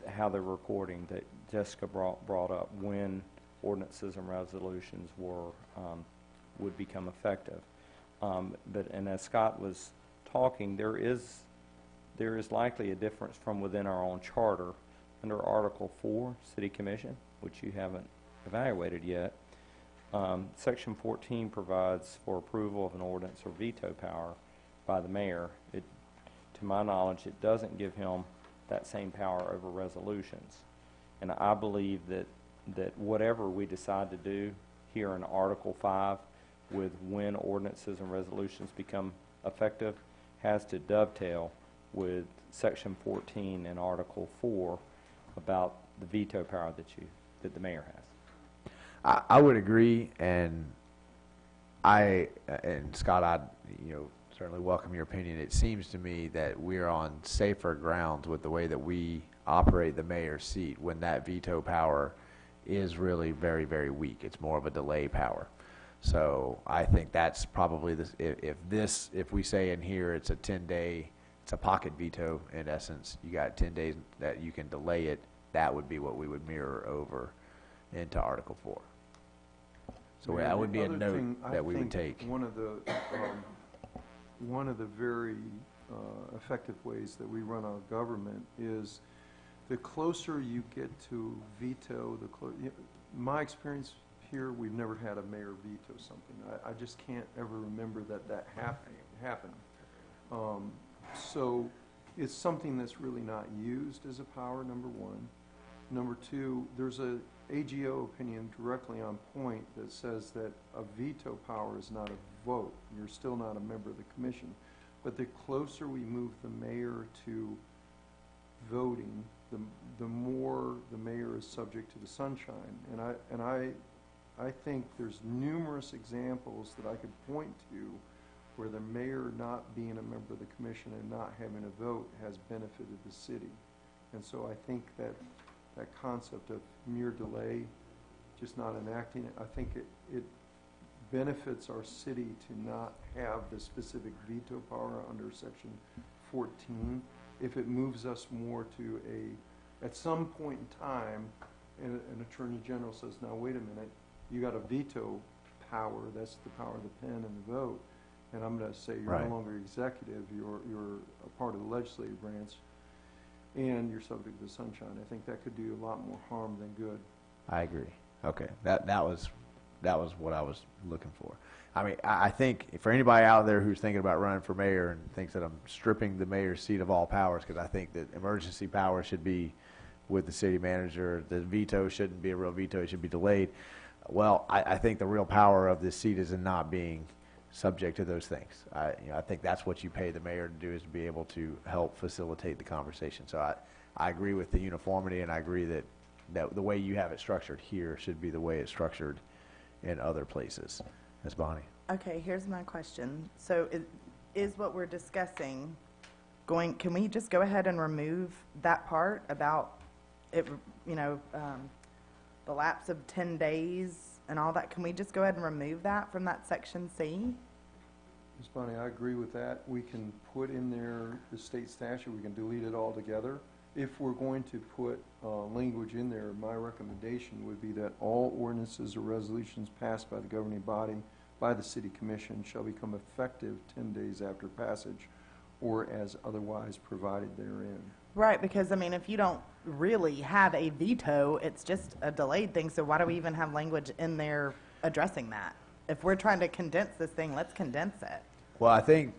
how they're recording that Jessica brought up when ordinances and resolutions would become effective. And as Scott was talking, there is likely a difference from within our own charter. Under Article 4, City Commission, which you haven't evaluated yet, Section 14 provides for approval of an ordinance or veto power by the mayor. To my knowledge, it doesn't give him that same power over resolutions. And I believe that whatever we decide to do here in Article 5 with when ordinances and resolutions become effective has to dovetail with Section 14 and Article 4 about the veto power that the mayor has. I would agree, and Scott, I certainly welcome your opinion. It seems to me that we're on safer grounds with the way that we operate the mayor's seat when that veto power is really very, very weak. It's more of a delay power. So I think that's probably if we say in here it's a 10-day, it's a pocket veto in essence, you got 10 days that you can delay it, that would be what we would mirror over into Article 4. So Mayor, that would be the a other note thing, I that we would think take. One of the very effective ways that we run our government is the closer you get to veto, my experience here, we've never had a mayor veto something. I just can't ever remember that happened. So it's something that's really not used as a power, number one. Number two, there's a AGO opinion directly on point that says that a veto power is not a vote. You're still not a member of the commission. But the closer we move the mayor to voting, the more the mayor is subject to the sunshine. And I think there's numerous examples that I could point to where the mayor not being a member of the commission and not having a vote has benefited the city. And so I think that concept of mere delay, just not enacting it, I think it benefits our city to not have the specific veto power under Section 14. If it moves us more to at some point in time, an attorney general says, now wait a minute, you got a veto power, that's the power of the pen and the vote, and I'm going to say you're Right. no longer executive, you're a part of the legislative branch, and you're subject to the sunshine. I think that could do a lot more harm than good. I agree. Okay, that was what I was looking for. I mean, I think for anybody out there who's thinking about running for mayor and thinks that I'm stripping the mayor's seat of all powers, because I think that emergency power should be with the city manager, the veto shouldn't be a real veto, it should be delayed. Well, I think the real power of this seat is in not being subject to those things. I think that's what you pay the mayor to do, is to be able to help facilitate the conversation. So I agree with the uniformity, and I agree that the way you have it structured here should be the way it's structured in other places. Ms. Bonnie? Okay, here's my question. So is what we're discussing can we just go ahead and remove that part about it, the lapse of 10 days and all that? Can we just go ahead and remove that from that section C? Ms. Bonnie, I agree with that. We can put in there the state statute, we can delete it altogether. If we're going to put language in there, my recommendation would be that all ordinances or resolutions passed by the governing body by the city commission shall become effective 10 days after passage or as otherwise provided therein. Right, because, I mean, if you don't really have a veto, it's just a delayed thing, so why do we even have language in there addressing that? If we're trying to condense this thing, let's condense it. Well, I think,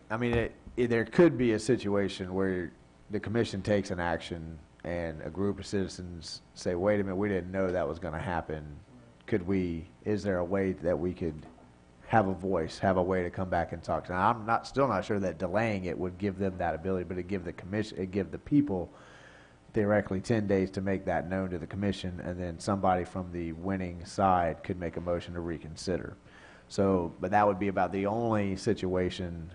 there could be a situation where the commission takes an action and a group of citizens say, wait a minute, we didn't know that was going to happen. Is there a way that we could have a voice, have a way to come back and talk? Now, I'm still not sure that delaying it would give them that ability, but it'd give the people theoretically 10 days to make that known to the commission, and then somebody from the winning side could make a motion to reconsider. So, but that would be about the only situation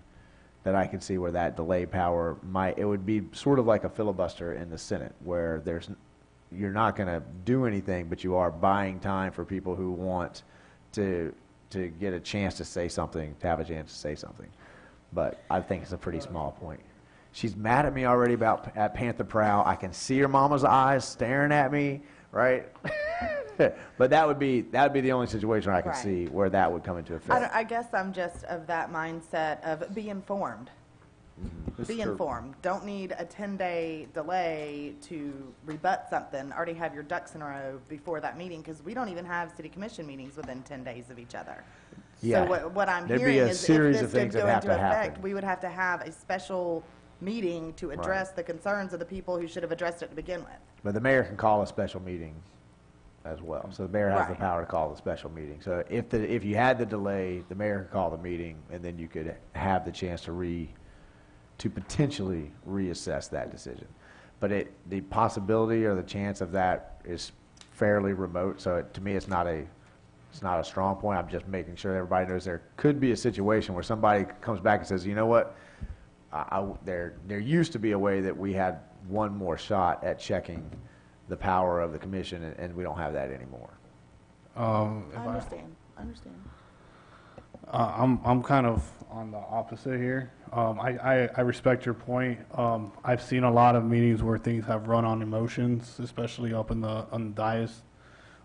that I can see where that delay power it would be sort of like a filibuster in the Senate, where you're not going to do anything, but you are buying time for people who want to get a chance to say something, to have a chance to say something. But I think it's a pretty small point. She's mad at me already at Panther Prowl. I can see her mama's eyes staring at me, right? But that would be the only situation where I can Right. see where that would come into effect. I guess I'm just of that mindset of be informed. Be informed. Don't need a 10-day delay to rebut something. Already have your ducks in a row before that meeting, because we don't even have city commission meetings within 10 days of each other. Yeah. So what I'm There'd be hearing a is if series this of things could go that have into to happen. effect, we would have to have a special meeting to address the concerns of the people who should have addressed it to begin with. But the mayor can call a special meeting as well. So the mayor has the Right. power to call the special meeting. So if you had the delay, the mayor could call the meeting, and then you could have the chance to potentially reassess that decision. But the possibility or the chance of that is fairly remote. So to me, it's not a strong point. I'm just making sure everybody knows there could be a situation where somebody comes back and says, you know what, there used to be a way that we had one more shot at checking the power of the commission, and we don't have that anymore. If I understand. I'm kind of on the opposite here. I respect your point. I've seen a lot of meetings where things have run on emotions, especially up on the dais.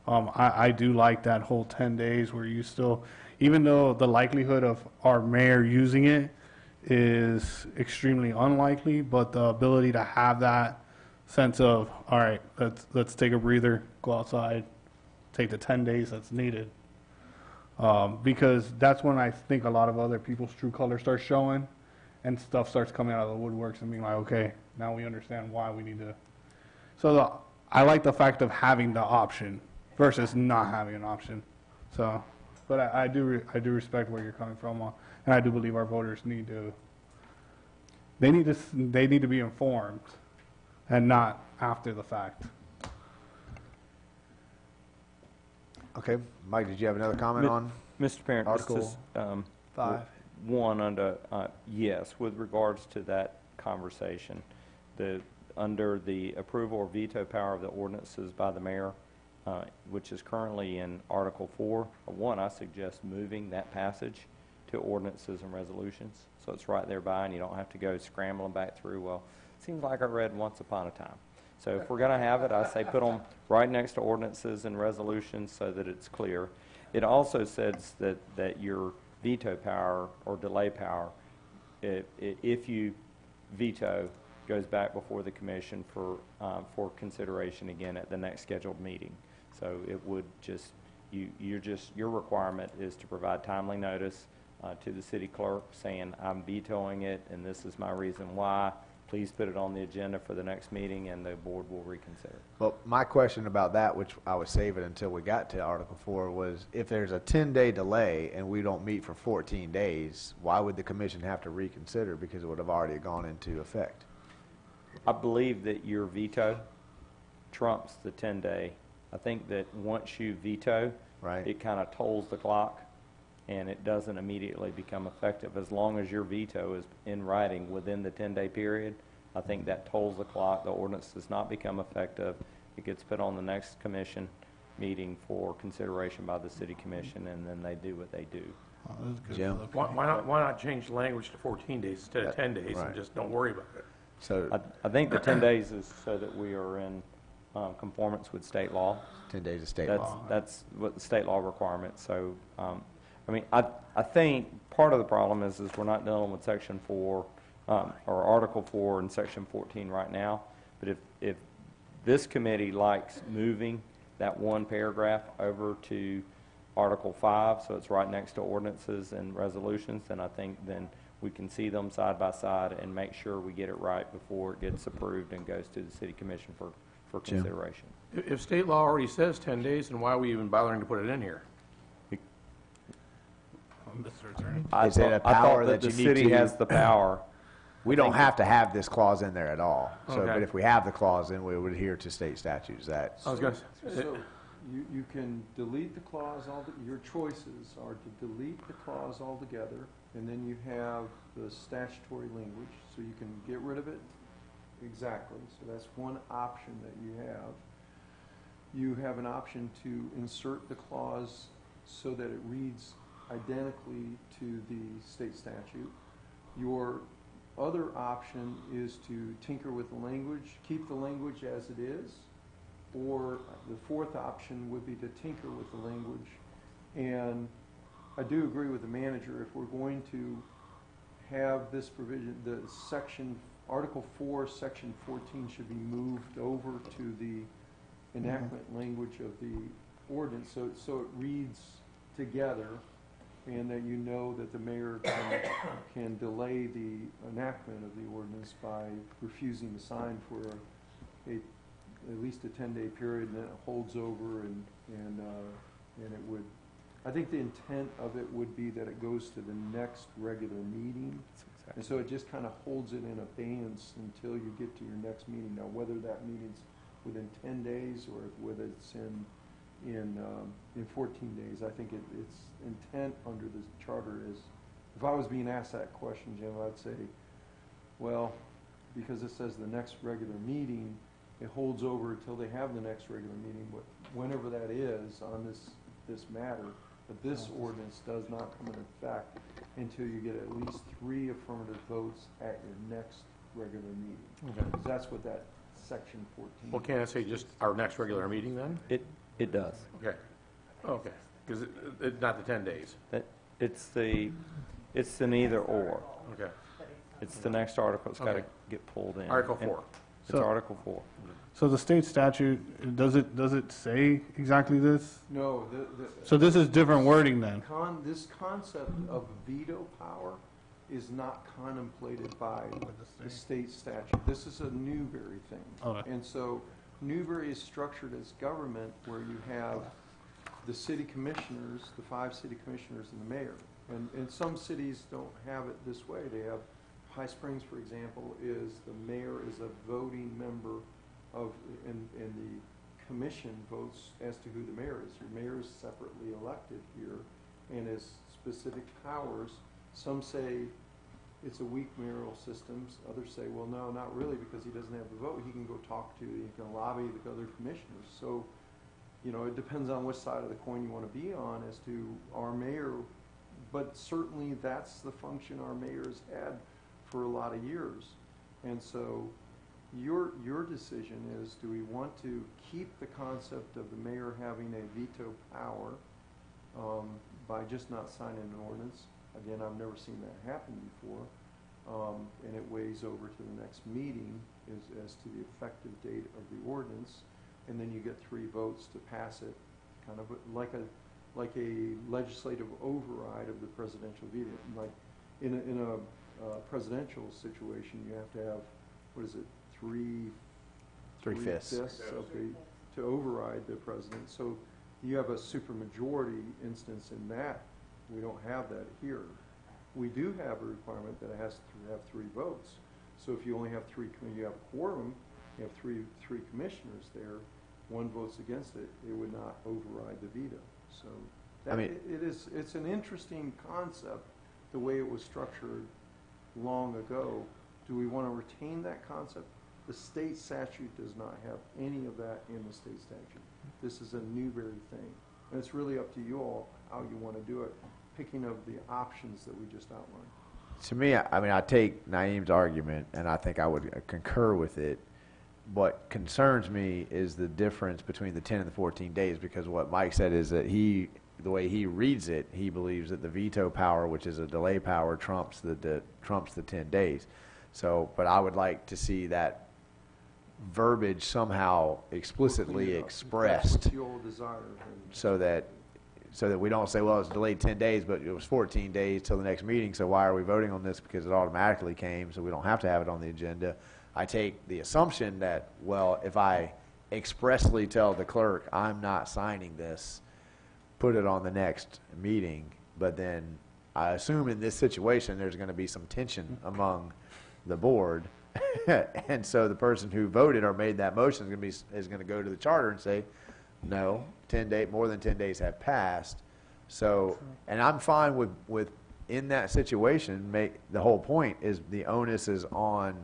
I do like that whole 10 days where you still, even though the likelihood of our mayor using it is extremely unlikely, but the ability to have that sense of, all right, let's take a breather, go outside, take the 10 days that's needed. Because that's when I think a lot of other people's true colors start showing and stuff starts coming out of the woodworks and being like, okay, now we understand why we need to. So I like the fact of having the option versus not having an option. So, but I do respect where you're coming from, and I do believe our voters need to. They need to be informed, and not after the fact. Okay, Mike, did you have another comment on? Mr. Parent, this Article is, 5? one under, yes, with regards to that conversation, under the approval or veto power of the ordinances by the mayor, which is currently in Article 4, I suggest moving that passage to ordinances and resolutions, so it's right there by, and you don't have to go scrambling back through, well, it seems like I read Once Upon a Time. So if we're going to have it, I say put them right next to ordinances and resolutions so that it's clear. It also says that your veto power or delay power, if you veto, goes back before the commission for consideration again at the next scheduled meeting. So it would just, your requirement is to provide timely notice to the city clerk saying, I'm vetoing it and this is my reason why. Please put it on the agenda for the next meeting and the board will reconsider. Well, my question about that, which I would save it until we got to Article 4, was if there's a 10-day delay and we don't meet for 14 days, why would the commission have to reconsider? Because it would have already gone into effect. I believe that your veto trumps the 10-day. I think that once you veto, Right. it kind of tolls the clock and it doesn't immediately become effective. As long as your veto is in writing within the 10-day period, I think that tolls the clock. The ordinance does not become effective. It gets put on the next commission meeting for consideration by the city commission, and then they do what they do. Jim? Why not change the language to 14 days instead of 10 days Right. and just don't worry about it? So I think the 10 days is so that we are in conformance with state law. 10 days of state That's, law. that's what the state law requirem't. So, I mean, I think part of the problem is we're not dealing with Section 4, or Article 4 and Section 14 right now. But if this committee likes moving that one paragraph over to Article 5, so it's right next to ordinances and resolutions, then I think then we can see them side by side and make sure we get it right before it gets approved and goes to the city commission for Jim? consideration. If state law already says 10 days, then why are we even bothering to put it in here? Mr. Attorney. Is it a I power thought that you the need city to- has the power. We don't have to have this clause in there at all. So, Okay. but if we have the clause, then we would adhere to state statutes. That's I was going So you can delete the clause, your choices are to delete the clause altogether, and then you have the statutory language, so you can get rid of it. Exactly, so that's one option that you have. You have an option to insert the clause so that it reads identically to the state statute. Your other option is to tinker with the language, keep the language as it is, or the fourth option would be to tinker with the language. And I do agree with the manager, if we're going to have this provision, the section, Article 4, Section 14 should be moved over to the enactment language of the ordinance, so it reads together, and that you know that the mayor can delay the enactment of the ordinance by refusing to sign for at least a 10-day period, and then it holds over, and it would, I think the intent of it would be that it goes to the next regular meeting, and so it just kind of holds it in abeyance until you get to your next meeting. Now, whether that meeting's within 10 days or whether it's in 14 days, I think its intent under the charter is, if I was being asked that question, Jim, I'd say, well, because it says the next regular meeting, it holds over until they have the next regular meeting, but whenever that is on this matter, But this ordinance does not come into effect until you get at least 3 affirmative votes at your next regular meeting. Okay. 'Cause that's what that section 14. Well, can't I say just our next regular meeting then? It does. Okay. Okay. Because not the 10 days. It's the neither or. Okay. It's the next article, it's got to Okay. get pulled in. Article And 4. It's So- Article 4. So the state statute, does it say exactly this? No, So this is different wording then? this concept of veto power is not contemplated by the state statute. This is a Newberry thing. Okay. And so Newberry is structured as government where you have the city commissioners, the 5 city commissioners and the mayor. And some cities don't have it this way. They have, High Springs, for example, is the mayor is a voting member of, and the commission votes as to who the mayor is. Your mayor is separately elected here and has specific powers. Some say it's a weak mayoral system. Others say, well, no, not really, because he doesn't have the vote. He can go talk to, he can lobby the other commissioners. So, you know, it depends on which side of the coin you want to be on as to our mayor. But certainly that's the function our mayor's had for a lot of years. And so your decision is, do we want to keep the concept of the mayor having a veto power by just not signing an ordinance? Again, I've never seen that happen before. And it weighs over to the next meeting as to the effective date of the ordinance. And then you get 3 votes to pass it, kind of like a legislative override of the presidential veto. Like in a presidential situation, you have to have, what is it, 3/5. To override the president. So you have a supermajority instance in that. We don't have that here. We do have a requirement that it has to have 3 votes. So if you only have 3, you have a quorum, you have three commissioners there, 1 votes against it, it would not override the veto. So that, I mean- it's an interesting concept, the way it was structured long ago. Do we want to retain that concept? The state statute does not have any of that in the state statute. This is a Newberry thing. And it's really up to you all how you want to do it, picking of the options that we just outlined. To me, I mean, I take Naeem's argument, and I think I would concur with it. What concerns me is the difference between the 10 and the 14 days, because what Mike said is that the way he reads it, he believes that the veto power, which is a delay power, trumps the 10 days. So, but I would like to see that verbiage somehow explicitly Clean it up. If expressed, that's what you all desire, then so that we don't say, well, it's delayed 10 days, but it was 14 days till the next meeting, so why are we voting on this? Because it automatically came, so we don't have to have it on the agenda. I take the assumption that, well, if I expressly tell the clerk, I'm not signing this, put it on the next meeting, but then I assume in this situation, there's going to be some tension among the board. And so the person who voted or made that motion is going to go to the charter and say, no, more than 10 days have passed. So, and I'm fine with in that situation, the whole point is the onus is on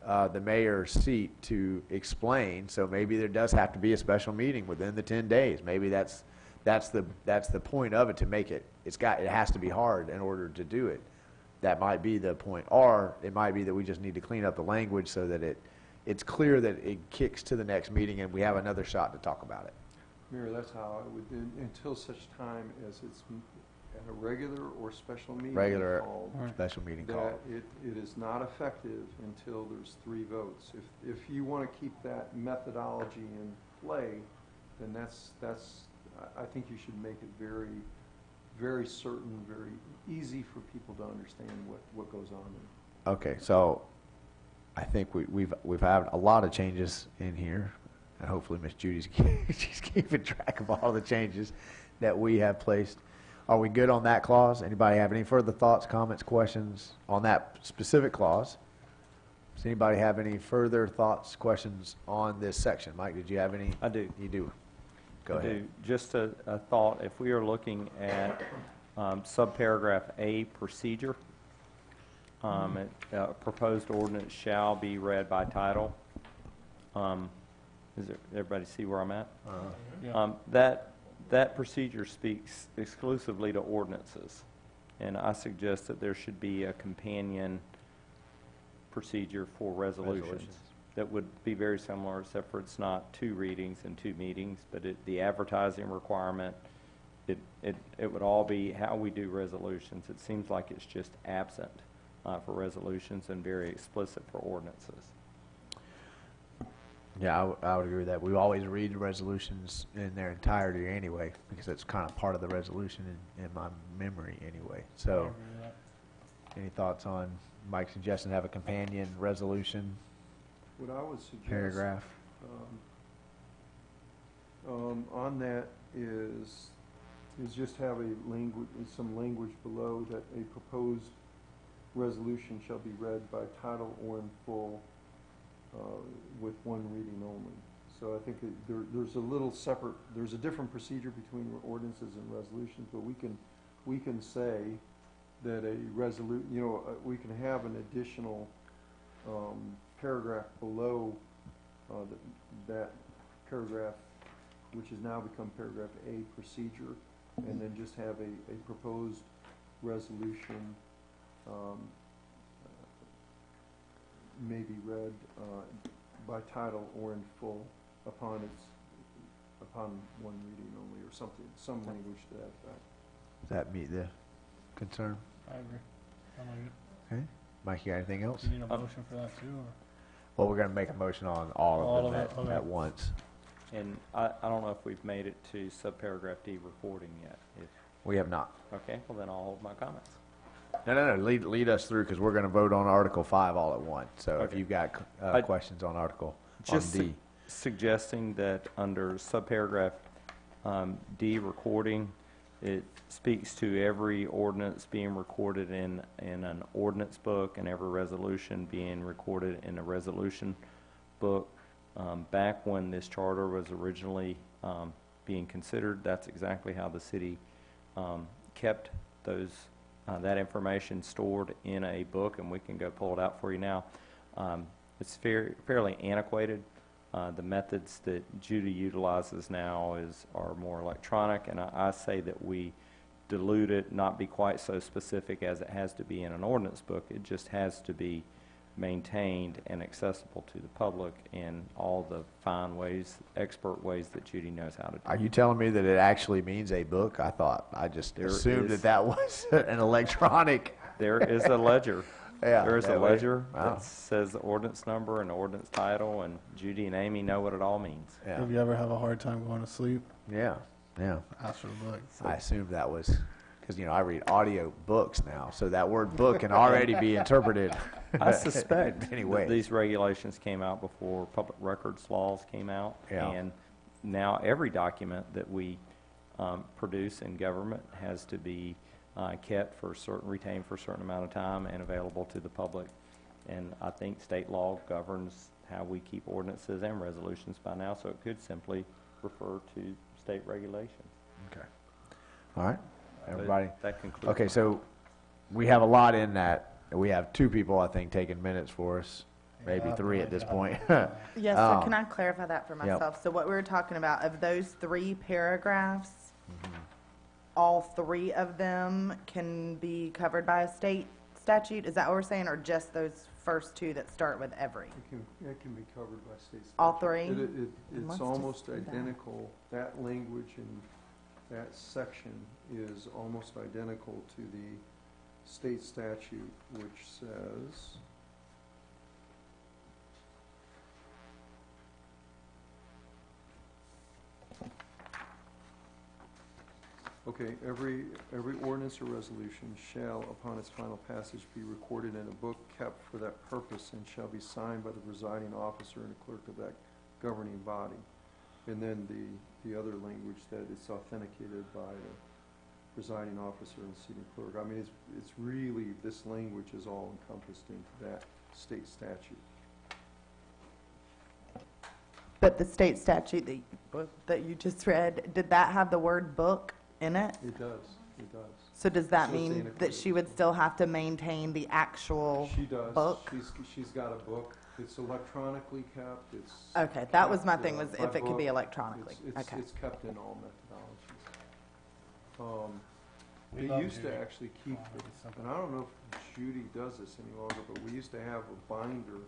the mayor's seat to explain. So maybe there does have to be a special meeting within the 10 days. Maybe that's the point of it, to make it. It has to be hard in order to do it. That might be the point. Or it might be that we just need to clean up the language so that it's clear that it kicks to the next meeting and we have another shot to talk about it. Mayor, that's how I would, until such time as it's at a regular or special meeting Regular called, special meeting call. that it is not effective until there's 3 votes. If you want to keep that methodology in play, then I think you should make it very, very certain, very easy for people to understand what goes on there. Okay, so I think we've had a lot of changes in here, and hopefully Miss Judy's she's keeping track of all the changes that we have placed. Are we good on that clause? Anybody have any further thoughts, comments, questions on that specific clause? Does anybody have any further thoughts, questions on this section? Mike, did you have any? I do. You do. Go I ahead. do. Just a thought, if we are looking at subparagraph A, procedure, proposed ordinance shall be read by title. Everybody see where I'm at? Yeah. that procedure speaks exclusively to ordinances. And I suggest that there should be a companion procedure for resolutions that would be very similar, except for it's not 2 readings and 2 meetings, but the advertising requirement, it would all be how we do resolutions. It seems like it's just absent for resolutions and very explicit for ordinances. Yeah, I would agree with that. We always read the resolutions in their entirety anyway, because it's kind of part of the resolution in my memory anyway. So, any thoughts on Mike's suggestion to have a companion resolution What I would suggest. paragraph? On that is just have some language below that a proposed resolution shall be read by title or in full, with 1 reading only. So I think there's a little separate, there's a different procedure between ordinances and resolutions, but we can say that we can have an additional paragraph below that paragraph, which has now become paragraph A, procedure, and then just have a proposed resolution may be read by title or in full upon 1 reading only, or something, some language to that effect. Does that meet the concern? I agree. I like it. Okay. Mike, you got anything else? Do you need a motion for that too, or? Well, we're going to make a motion on all All of of them it, okay. at once. And I don't know if we've made it to subparagraph D, recording yet. We have not. Okay, well then I'll hold my comments. No. Lead us through, because we're going to vote on Article 5 all at once. So if Okay. you've got I- questions on on Just D. suggesting that under subparagraph D, recording, it speaks to every ordinance being recorded in an ordinance book and every resolution being recorded in a resolution book. Back when this charter was originally being considered, that's exactly how the city kept that information stored in a book, and we can go pull it out for you now. It's fairly antiquated. The methods that Judy utilizes now are more electronic, and I say that we dilute it, not be quite so specific as it has to be in an ordinance book. It just has to be maintained and accessible to the public in all the fine ways, expert ways that Judy knows how to do. Are you telling me that it actually means a book? I just There assumed is- that was an electronic. There is a ledger. Yeah, There is a that way. ledger Wow. that says the ordinance number and the ordinance title, and Judy and Amy know what it all means. Yeah, If you ever have a hard time going to sleep, yeah. ask for the book. I assumed that was, because, I read audio books now, so that word book can already be interpreted. I suspect Many that ways. these regulations came out before public records laws came out. Yeah. And now every document that we produce in government has to be kept retained for a certain amount of time and available to the public. And I think state law governs how we keep ordinances and resolutions by now, so it could simply refer to state regulations. Okay. All right, everybody. But that concludes. Okay, so we have a lot in that. We have 2 people, I think, taking minutes for us, maybe Yeah, 3 at this yeah. point. Yes, so Oh. can I clarify that for myself? So what we were talking about, of those 3 paragraphs, all 3 of them can be covered by a state statute? Is that what we're saying, or just those first 2 that start with every? It can be covered by state statute. All 3? Let's Let's It's just almost do that. identical, that language in that section is almost identical to the state statute, which says, okay, every ordinance or resolution shall, upon its final passage, be recorded in a book kept for that purpose and shall be signed by the presiding officer and a clerk of that governing body. And then the other language that it's authenticated by the presiding officer and sitting clerk. I mean, it's really, this language is all encompassed into that state statute. But the state statute that you just read, did that have the word book in it? It does. So does that So it's mean antiquated. that she would still have to maintain the actual She does. book? She's got a book. It's electronically kept. It's Okay, that was my kept, thing, was by if it could be book. electronically. Okay. It's kept in all methodologies. We They love used to Judy. actually keep, Oh, it's simple. and I don't know if Judy does this any longer, but we used to have a binder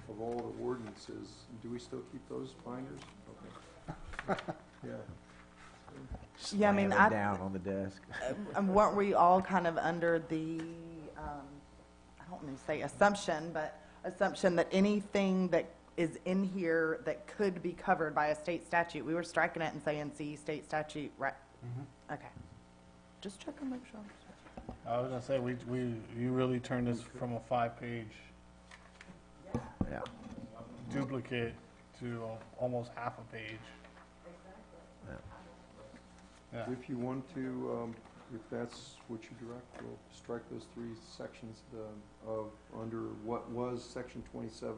of all the ordinances. Do we still keep those binders? Okay. Yeah. Yeah, I mean, Slam it I- down on the desk. And weren't we all kind of under the, I don't want to say assumption, but assumption that anything that is in here that could be covered by a state statute, we were striking it and saying, see, state statute, right? Okay. Just check and make sure. I was gonna say, you really turned this from a 5-page Yeah. duplicate to almost half a page. Yeah. If you want to, if that's what you direct, we'll strike those 3 sections of, under what was section 27,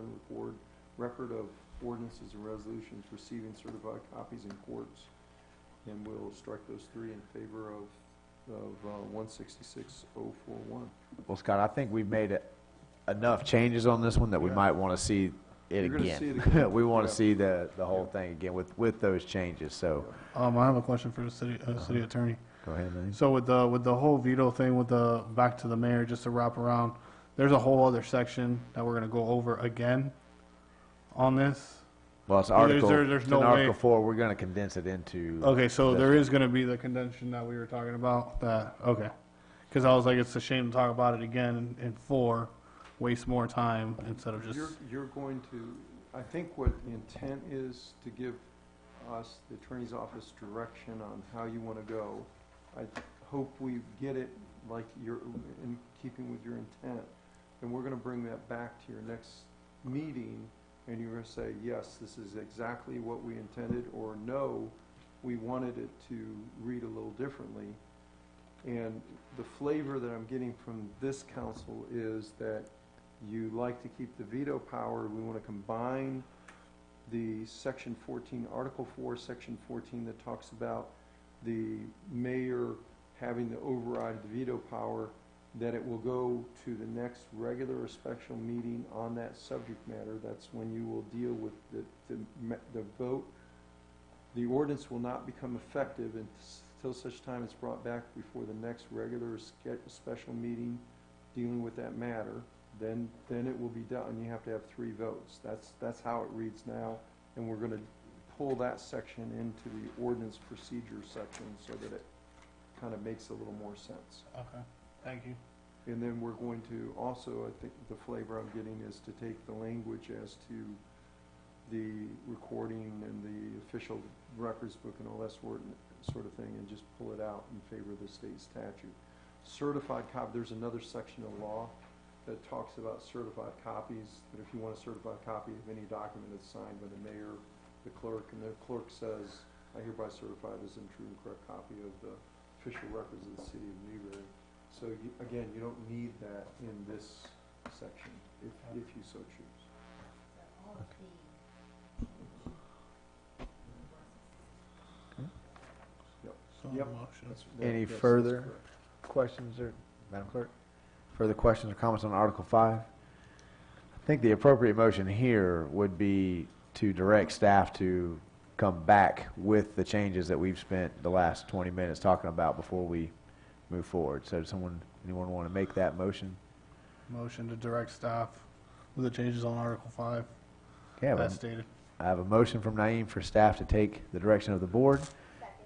record of ordinances and resolutions receiving certified copies in courts. And we'll strike those 3 in favor of 166041. Well, Scott, I think we've made enough changes on this one that we Yeah. might want to see it You're gonna again. see it again. We want Yeah. to see the whole thing again with those changes, so, I have a question for the city attorney. go ahead, Lane. So with the whole veto thing, with the back to the mayor, just to wrap around, there's a whole other section that we're gonna go over again on this. Well, it's Well, there's- Article, there's it's no in way- Article 4, we're going to condense it into. Okay, so That's there right. is gonna be the convention that we were talking about, that, okay. Because I was like, it's a shame to talk about it again in 4, waste more time instead of just, You're going to, I think what the intent is to give us, the attorney's office, direction on how you want to go. I hope we get it like you're, in keeping with your intent. And we're going to bring that back to your next meeting, and you're going to say, yes, this is exactly what we intended, or no, we wanted it to read a little differently. And the flavor that I'm getting from this council is that you like to keep the veto power. We want to combine the section 14, Article 4, section 14, that talks about the mayor having the override of the veto power, that it will go to the next regular or special meeting on that subject matter. That's when you will deal with the vote. The ordinance will not become effective until such time it's brought back before the next regular or special meeting dealing with that matter. Then it will be done. You have to have 3 votes. That's how it reads now, and we're going to pull that section into the ordinance procedure section so that it kind of makes a little more sense. okay, thank you. And then we're going to also, I think the flavor I'm getting is to take the language as to the recording and the official records book and all that sort of thing, and just pull it out in favor of the state statute. Certified copy, there's another section of law that talks about certified copies, that if you want a certified copy of any document that's signed by the mayor, the clerk, and the clerk says, I hereby certify this in true and correct copy of the official records of the city of Newberry. So again, you don't need that in this section, if you so choose. So all of the So Yep. motion. Any That's further correct. questions, or, Madam Clerk? Further questions or comments on Article 5? I think the appropriate motion here would be to direct staff to come back with the changes that we've spent the last 20 minutes talking about before we move forward. So does anyone want to make that motion? Motion to direct staff with the changes on Article 5, Okay, I have as a- stated. I have a motion from Naeem for staff to take the direction of the board,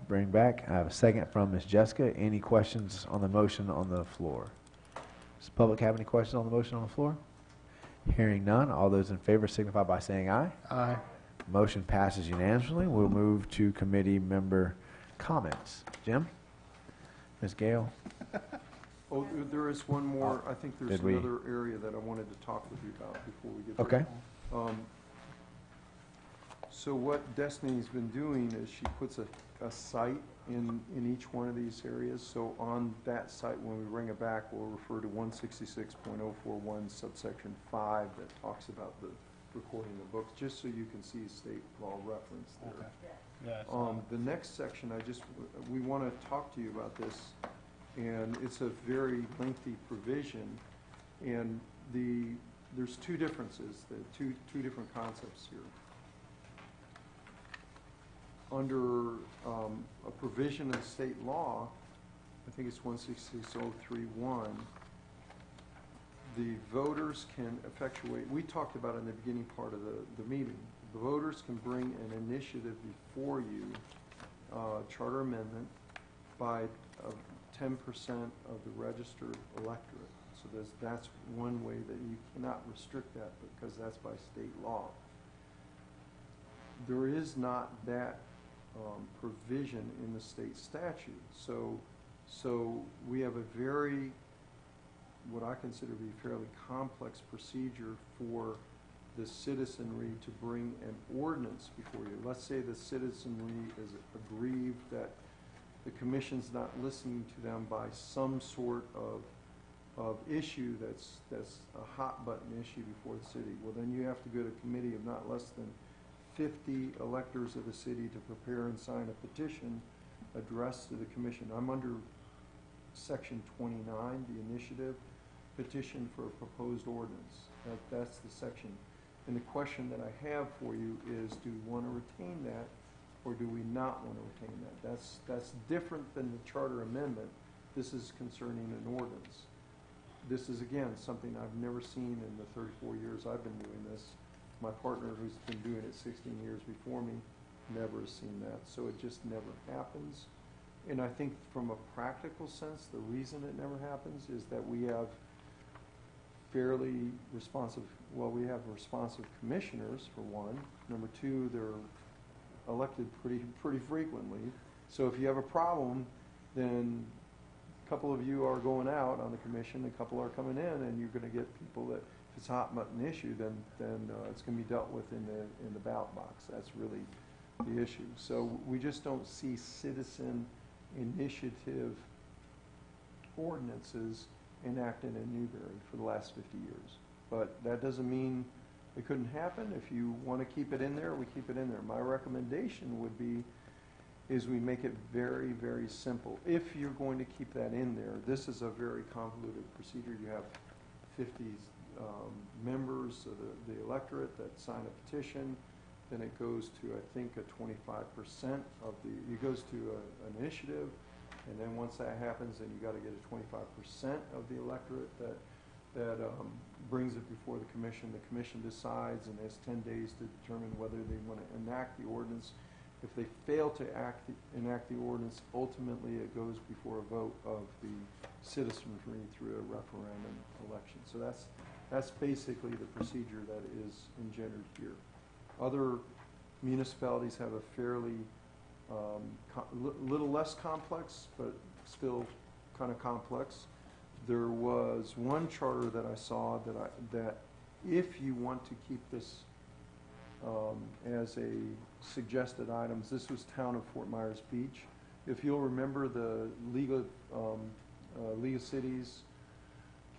bring back. I have a second from Ms. Jessica. Any questions on the motion on the floor? Does the public have any questions on the motion on the floor? Hearing none, all those in favor signify by saying aye. Aye. Motion passes unanimously. We'll move to committee member comments. Jim? Ms. Gale? Oh, there is one more, I think there's Did we- another area that I wanted to talk with you about before we get Okay. there. So what Destiny's been doing is she puts a site in each one of these areas. So on that site, when we bring it back, we'll refer to 166.041 subsection 5 that talks about the recording the books, just so you can see state law reference there. Okay. Yeah, it's The next section, we want to talk to you about this, and it's a very lengthy provision, and there's 2 differences, two different concepts here. Under a provision of state law, I think it's 166.031, the voters can effectuate, we talked about it in the beginning part of the meeting, the voters can bring an initiative before you, charter amendment, by 10% of the registered electorate. So that's one way that you cannot restrict that because that's by state law. There is not that provision in the state statute. So we have a very, what I consider to be a fairly complex procedure for the citizenry to bring an ordinance before you. Let's say the citizenry is aggrieved that the commission's not listening to them by some sort of issue that's a hot button issue before the city. Well, then you have to go to a committee of not less than 50 electors of the city to prepare and sign a petition addressed to the commission. I'm under section 29, the initiative petition for a proposed ordinance. That's the section. And the question that I have for you is, do we want to retain that or do we not want to retain that? That's different than the charter amendment. This is concerning an ordinance. This is, again, something I've never seen in the 34 years I've been doing this. My partner, who's been doing it 16 years before me, never has seen that. So it just never happens. And I think from a practical sense, the reason it never happens is that we have fairly responsive, well, we have responsive commissioners, for one. Number two, they're elected pretty frequently. So if you have a problem, then a couple of you are going out on the commission, a couple are coming in, and you're going to get people that, if it's a hot button issue, then it's going to be dealt with in the ballot box. That's really the issue. So we just don't see citizen initiative ordinances enacted in Newberry for the last 50 years. But that doesn't mean it couldn't happen. If you want to keep it in there, we keep it in there. My recommendation would be is we make it very, very simple. If you're going to keep that in there, this is a very convoluted procedure. You have 50 members of the electorate that sign a petition. Then it goes to, I think, a 25% of the, it goes to an initiative. And then once that happens, then you got to get a 25% of the electorate that brings it before the commission. The commission decides and has 10 days to determine whether they want to enact the ordinance. If they fail to enact the ordinance, ultimately it goes before a vote of the citizenry through a referendum election. So that's basically the procedure that is engendered here. Other municipalities have a fairly little less complex, but still kind of complex. There was one charter that I saw that if you want to keep this as a suggested items, this was Town of Fort Myers Beach. If you'll remember, the League of Cities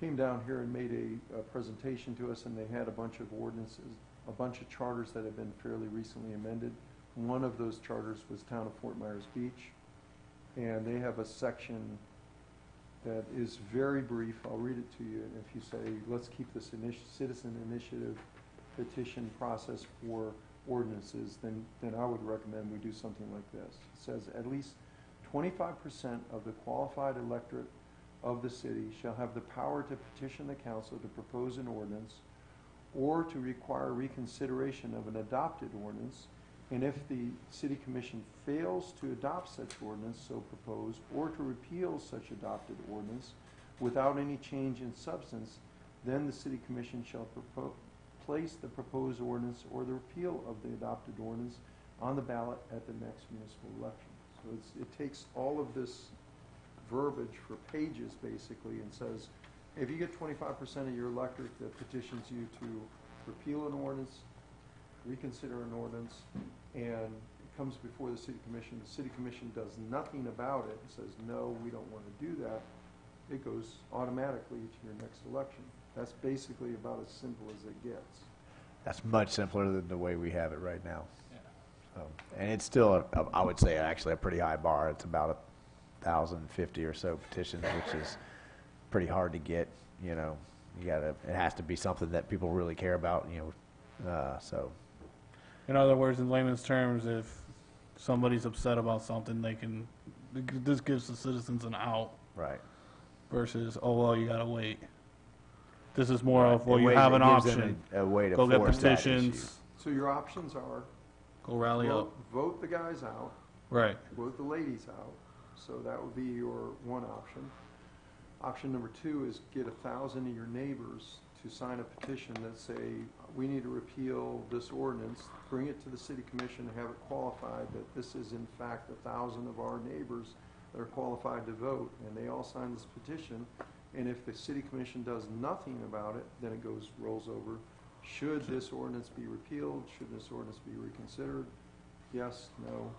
came down here and made a presentation to us, and they had a bunch of ordinances, a bunch of charters that had been fairly recently amended. One of those charters was Town of Fort Myers Beach, and they have a section that is very brief. I'll read it to you, and if you say, let's keep this citizen initiative petition process for ordinances, then I would recommend we do something like this. It says, at least 25% of the qualified electorate of the city shall have the power to petition the council to propose an ordinance or to require reconsideration of an adopted ordinance. And if the city commission fails to adopt such ordinance so proposed or to repeal such adopted ordinance without any change in substance, then the city commission shall place the proposed ordinance or the repeal of the adopted ordinance on the ballot at the next municipal election. So it takes all of this verbiage for pages basically and says, if you get 25% of your electorate that petitions you to repeal an ordinance, reconsider an ordinance, and it comes before the city commission does nothing about it and says, no, we don't want to do that, it goes automatically to your next election. That's basically about as simple as it gets. That's much simpler than the way we have it right now. Yeah. And it's still, I would say, actually a pretty high bar. It's about 1,050 or so petitions, which is pretty hard to get. You know, it has to be something that people really care about. So. In other words, in layman's terms, if somebody's upset about something, they can this gives the citizens an out Right. versus, oh, well, you gotta wait. This is more of, well, It you have an gives them option. A way to Go get force that issue. petitions, So your options are go rally up. vote the guys out, Right. vote the ladies out. So that would be your one option. Option number two is get 1,000 of your neighbors to sign a petition that say, we need to repeal this ordinance, bring it to the city commission, have it qualified that this is in fact 1,000 of our neighbors that are qualified to vote, and they all sign this petition. And if the city commission does nothing about it, then it rolls over. Should this ordinance be repealed? Should this ordinance be reconsidered? Yes, no?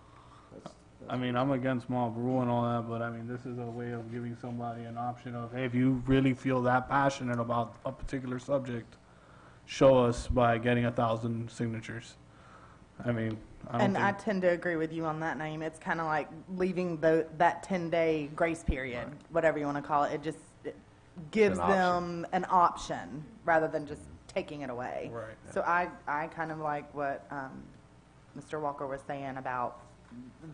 I mean, I'm against mob rule and all that, but I mean, this is a way of giving somebody an option of, hey, if you really feel that passionate about a particular subject, show us by getting 1,000 signatures. I mean, I don't And I think, tend to agree with you on that, Naeem. It's kind of like leaving that 10-day grace period, whatever you want to call it. It gives An option. them an option rather than just taking it away. Right. So I kind of like what Mr. Walker was saying about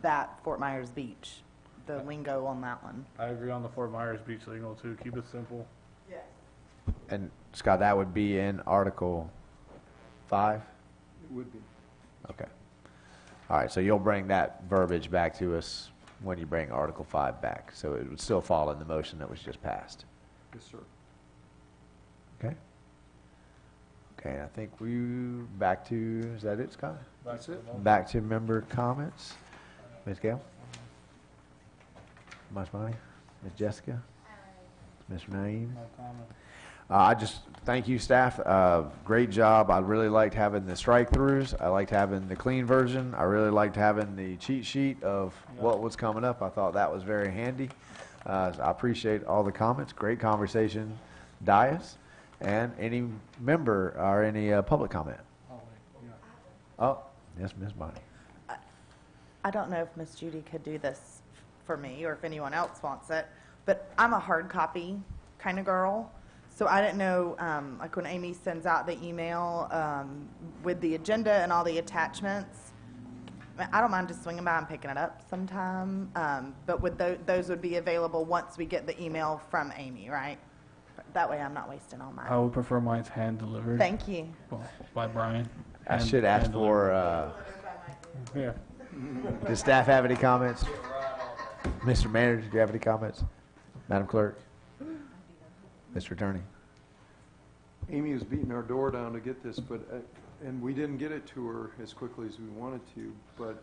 that Fort Myers Beach, the lingo on that one. I agree on the Fort Myers Beach signal too. Keep it simple. Yes. And Scott, that would be in Article 5? It would be. Okay. All right, so you'll bring that verbiage back to us when you bring Article 5 back. So it would still fall in the motion that was just passed. Yes, sir. Okay? Okay, I think back to, is that it, Scott? That's it. Back to member comments. Ms. Gale? Ms. Bonnie? Ms. Jessica? Mr. Naeem? No comment. I just thank you, staff. Great job. I really liked having the strike-throughs. I liked having the clean version. I really liked having the cheat sheet of what was coming up. I thought that was very handy. I appreciate all the comments. Great conversation, Dias. And any member or any public comment? Oh, wait, yeah. Oh, yes, Ms. Bonnie. I don't know if Miss Judy could do this for me or if anyone else wants it, but I'm a hard copy kind of girl. So I didn't know, like when Amy sends out the email with the agenda and all the attachments, I don't mind just swinging by and picking it up sometime. But would those would be available once we get the email from Amy, right? That way I'm not wasting all I mine. would prefer mine's hand delivered. Thank you. Well, by Brian. I should ask for, Yeah. does staff have any comments? Mr. Manager, do you have any comments? Madam Clerk? Mr. Attorney? Amy was beating our door down to get this, but, and we didn't get it to her as quickly as we wanted to, but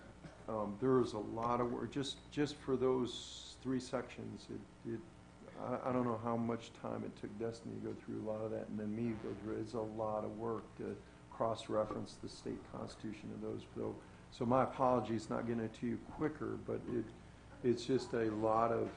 there was a lot of work, just for those 3 sections. I don't know how much time it took Destiny to go through a lot of that, and then me to go through it. It's a lot of work to cross-reference the state constitution of those. So my apologies not getting it to you quicker, but it's just a lot of,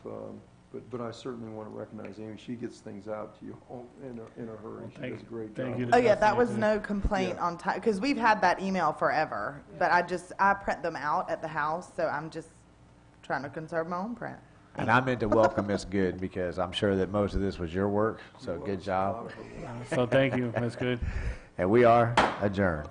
but I certainly want to recognize Amy. She gets things out to you all in a hurry. She does a great job. Thank you. Oh, yeah, that Definitely was do. no complaint Yeah. on time, because we've had that email forever, but I print them out at the house, so I'm just trying to conserve my own print. And I meant to welcome Ms. Good because I'm sure that most of this was your work, so good job. So thank you, Ms. Good. And we are adjourned.